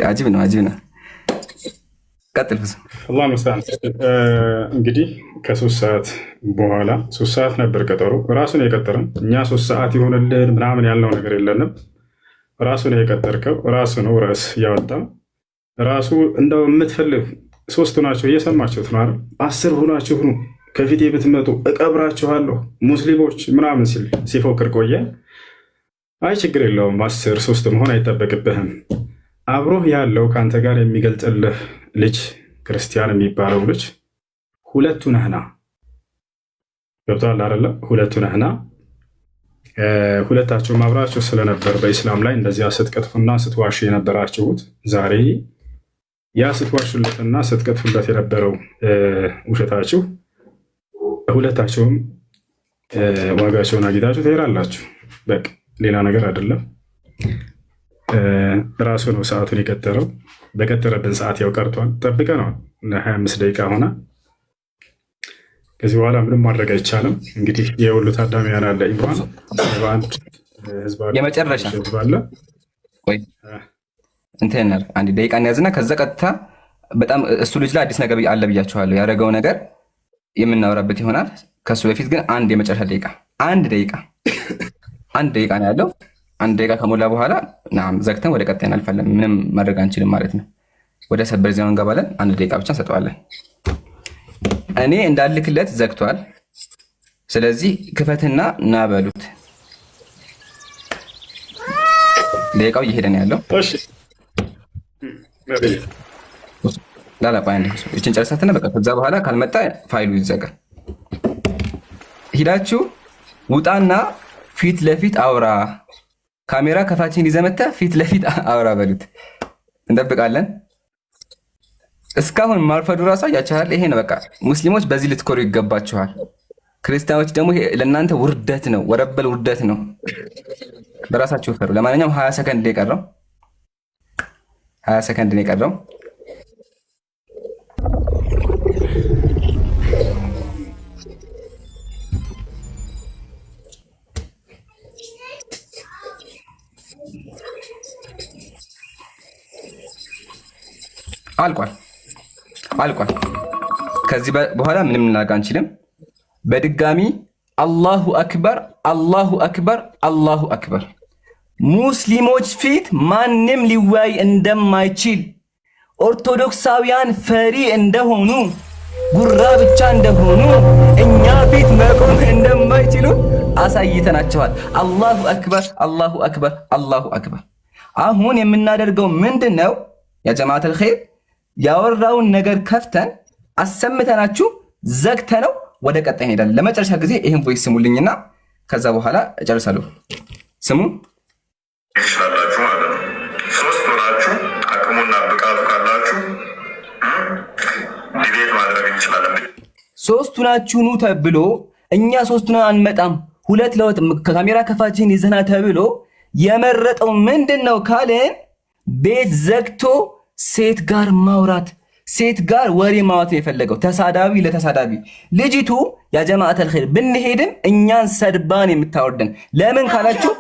አጂብ ነው፣ አጂብ ነው። ቀጥል ፍጹም። አላህ መስተዓን። እንግዲህ ከ3 ሰዓት በኋላ 3 ሰዓት ነበር ቀጠሮ። ራሱ ነው የቀጠረን። እኛ 3 ሰዓት ይሆንልን ምናምን ያልነው ነገር የለንም። ራሱ ነው የቀጠርከው። ራሱ ነው ርዕስ ያወጣ ራሱ። እንደው የምትፈልግ 3 ናቸው፣ እየሰማችሁት ነው አይደል? 10 ሆናችሁ ሁኑ፣ ከፊቴ ብትመጡ እቀብራችኋለሁ ሙስሊሞች ምናምን ሲል ሲፎክር ቆየ። አይ ችግር የለውም 10 3 መሆን አይጠበቅብህም። አብሮህ ያለው ከአንተ ጋር የሚገልጽልህ ልጅ ክርስቲያን የሚባለው ልጅ 2 ነህና ገብቶሃል አይደለ? 2 ነህና ሁለታችሁም አብራችሁ ስለነበር በኢስላም ላይ እንደዚያ ስትቀጥፉና ስትዋሹ የነበራችሁት ዛሬ ያ ስትዋሹለትና ስትቀጥፉለት የነበረው ውሸታችሁ ሁለታችሁም ዋጋቸውን አግኝታችሁ ትሄዳላችሁ። በቃ ሌላ ነገር አይደለም። ራሱ ነው ሰዓቱን የቀጠረው። በቀጠረብን ሰዓት ያው ቀርቷል። ጠብቀነዋል። ለ25 ደቂቃ ሆነ። ከዚህ በኋላ ምንም ማድረግ አይቻልም። እንግዲህ የሁሉ ታዳሚያን አለ ኢምራን በአንድ ህዝብ የመጨረሻ ህዝብ አለ። ቆይ እንትን አንድ ደቂቃ እንያዝና ከዛ ቀጥታ በጣም እሱ ልጅ ላይ አዲስ ነገር አለ ብያችኋለሁ። ያደረገው ነገር የምናወራበት ይሆናል። ከሱ በፊት ግን አንድ የመጨረሻ ደቂቃ አንድ ደቂቃ ነው ያለው። 1 ደቂቃ ከሞላ በኋላ ዘግተን ወደ ቀጣይ እናልፋለን። ምንም ማድረግ አንችልም ማለት ነው። ወደ ሰበር ዜናው እንገባለን። 1 ደቂቃ ብቻ እንሰጠዋለን። እኔ እንዳልክለት ዘግቷል። ስለዚህ ክፈትና ና በሉት። ደቂቃው እየሄደ ነው ያለው። ላላባ እችን ጨርሳትና በቃ ከዛ በኋላ ካልመጣ ፋይሉ ይዘጋል። ሂዳችሁ ውጣና ፊት ለፊት አውራ፣ ካሜራ ከፋችን ይዘመታ ፊት ለፊት አውራ በሉት። እንጠብቃለን። እስካሁን ማርፈዱ ራሱ ያቻል። ይሄ ነው በቃ። ሙስሊሞች በዚህ ልትኮሩ ይገባችኋል። ክርስቲያኖች ደግሞ ለእናንተ ውርደት ነው፣ ወረበል ውርደት ነው። በራሳችሁ ፈሩ። ለማንኛውም 20 ሰከንድ ነው የቀረው። 20 ሰከንድ ነው የቀረው። አልቋል። ከዚህ በኋላ ምንም ልናደርግ አንችልም። በድጋሚ አላሁ አክበር፣ አላሁ አክበር፣ አላሁ አክበር። ሙስሊሞች ፊት ማንም ሊወያይ እንደማይችል፣ ኦርቶዶክሳውያን ፈሪ እንደሆኑ፣ ጉራ ብቻ እንደሆኑ፣ እኛ ፊት መቆም እንደማይችሉ አሳይተናቸዋል። አላሁ አክበር፣ አላሁ አክበር፣ አላሁ አክበር። አሁን የምናደርገው ምንድን ነው? ያ ጀማዓተል ኸይር ያወራውን ነገር ከፍተን አሰምተናችሁ ዘግተነው ወደ ቀጣይ እንሄዳለን። ለመጨረሻ ጊዜ ይህን ቮይስ ስሙልኝና ከዛ በኋላ እጨርሳለሁ። ስሙ ይችላላችሁ ማለት ነው። 3 ሆናችሁ አቅሙና ብቃቱ ካላችሁ ዲቤት ማድረግ እንችላለን። 3 ናችሁ ኑ ተብሎ እኛ 3 ነን አንመጣም፣ 2 ለ2 ካሜራ ከፋችን ይዘና ተብሎ የመረጠው ምንድን ነው ካልን ቤት ዘግቶ ሴት ጋር ማውራት፣ ሴት ጋር ወሬ ማውራት ነው የፈለገው። ተሳዳቢ ለተሳዳቢ። ልጅቱ ያ ጀማዓተል ኸይር ብንሄድም እኛን ሰድባን የምታወርደን ለምን ካላችሁ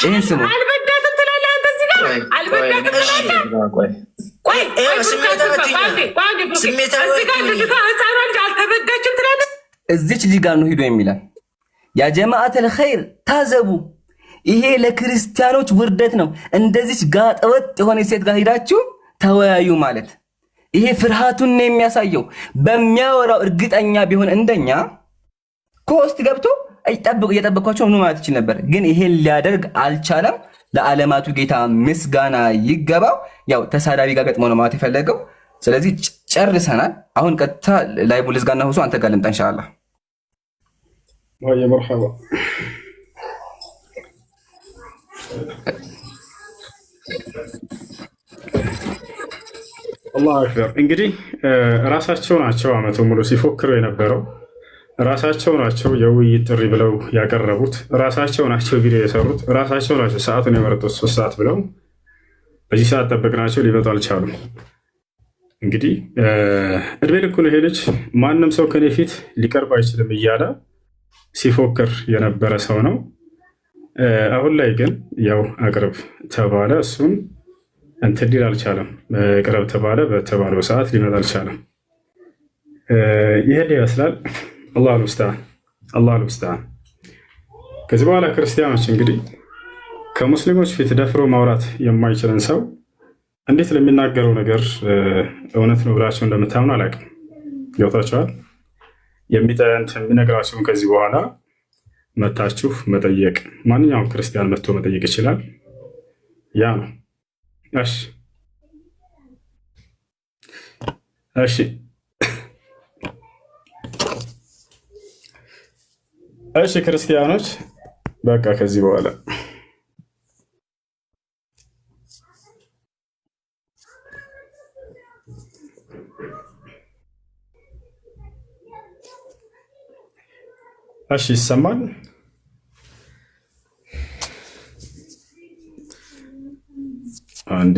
ይህን ስሙ። አልበዳትም ትላለህ አንተ እዚህ ጋር አልበዳትም ትላለህ። ቆይ አልተበዳችም ትላለህ። እዚች ልጅ ጋር ነው ሂዶ የሚላል። ያ ጀማዓተል ኸይር ታዘቡ። ይሄ ለክርስቲያኖች ውርደት ነው። እንደዚች ጋጠወጥ የሆነ ሴት ጋር ሂዳችሁ ተወያዩ ማለት ይሄ ፍርሃቱን ነው የሚያሳየው። በሚያወራው እርግጠኛ ቢሆን እንደኛ ኮስት ገብቶ እየጠበኳቸው ነው ማለት ይችል ነበር። ግን ይሄን ሊያደርግ አልቻለም። ለዓለማቱ ጌታ ምስጋና ይገባው። ያው ተሳዳቢ ጋር ገጥሞ ነው ማለት የፈለገው። ስለዚህ ጨርሰናል። አሁን ቀጥታ ላይቡ ልዝጋና ሁሱ አንተ ጋር ልምጣ ኢንሻአላህ። ወይ መርሐባ አላሁ አክበር። እንግዲህ ራሳቸው ናቸው አመቱ ሙሉ ሲፎክሩ የነበረው። ራሳቸው ናቸው የውይይት ጥሪ ብለው ያቀረቡት። ራሳቸው ናቸው ቪዲዮ የሰሩት። ራሳቸው ናቸው ሰዓቱን የመረጡት 3 ሰዓት ብለው። በዚህ ሰዓት ጠበቅናቸው፣ ሊመጡ አልቻሉም። እንግዲህ እድሜ ልኩን ሄደች። ማንም ሰው ከኔ ፊት ሊቀርብ አይችልም እያለ ሲፎክር የነበረ ሰው ነው። አሁን ላይ ግን ያው አቅርብ ተባለ፣ እሱም እንትን ሊል አልቻለም። ቅረብ ተባለ፣ በተባለው ሰዓት ሊመጣ አልቻለም። ይሄን ይመስላል። አላህ ልሙስተዓን፣ አላህ ልሙስተዓን። ከዚህ በኋላ ክርስቲያኖች እንግዲህ ከሙስሊሞች ፊት ደፍሮ ማውራት የማይችልን ሰው እንዴት ለሚናገረው ነገር እውነት ነው ብላችሁ እንደምታምኑ አላውቅም። ገብታችኋል? የሚነግራችሁን ከዚህ በኋላ መታችሁ መጠየቅ፣ ማንኛውም ክርስቲያን መጥቶ መጠየቅ ይችላል። ያ ነው። እሺ እሺ ክርስቲያኖች በቃ ከዚህ በኋላ እሺ ይሰማል። አንዴ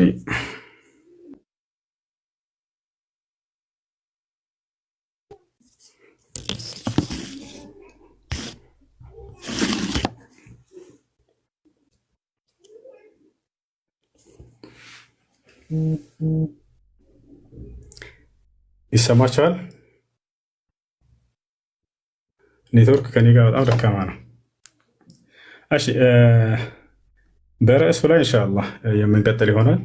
ይሰማችኋል? ኔትወርክ ከኔ ጋር በጣም ደካማ ነው። እሺ በርዕሱ ላይ ኢንሻአላህ የምንቀጥል ይሆናል፣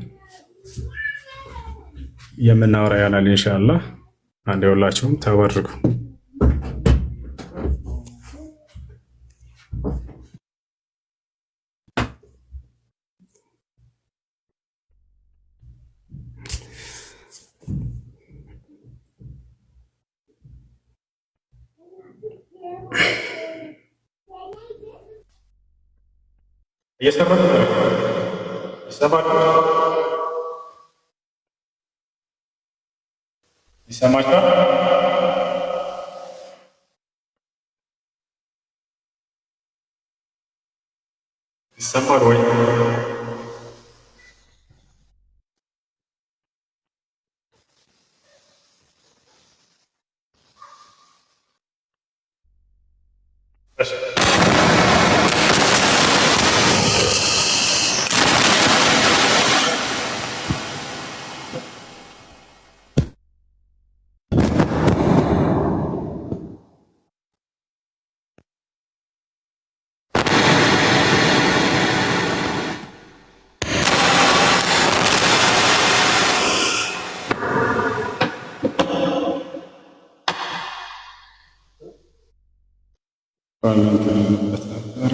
የምናወራ ይሆናል ኢንሻአላህ። አንዴ ሁላችሁም ተወርጉ። ይሰማችኋል? ይሰማል ወይ? ባለንተ ነበር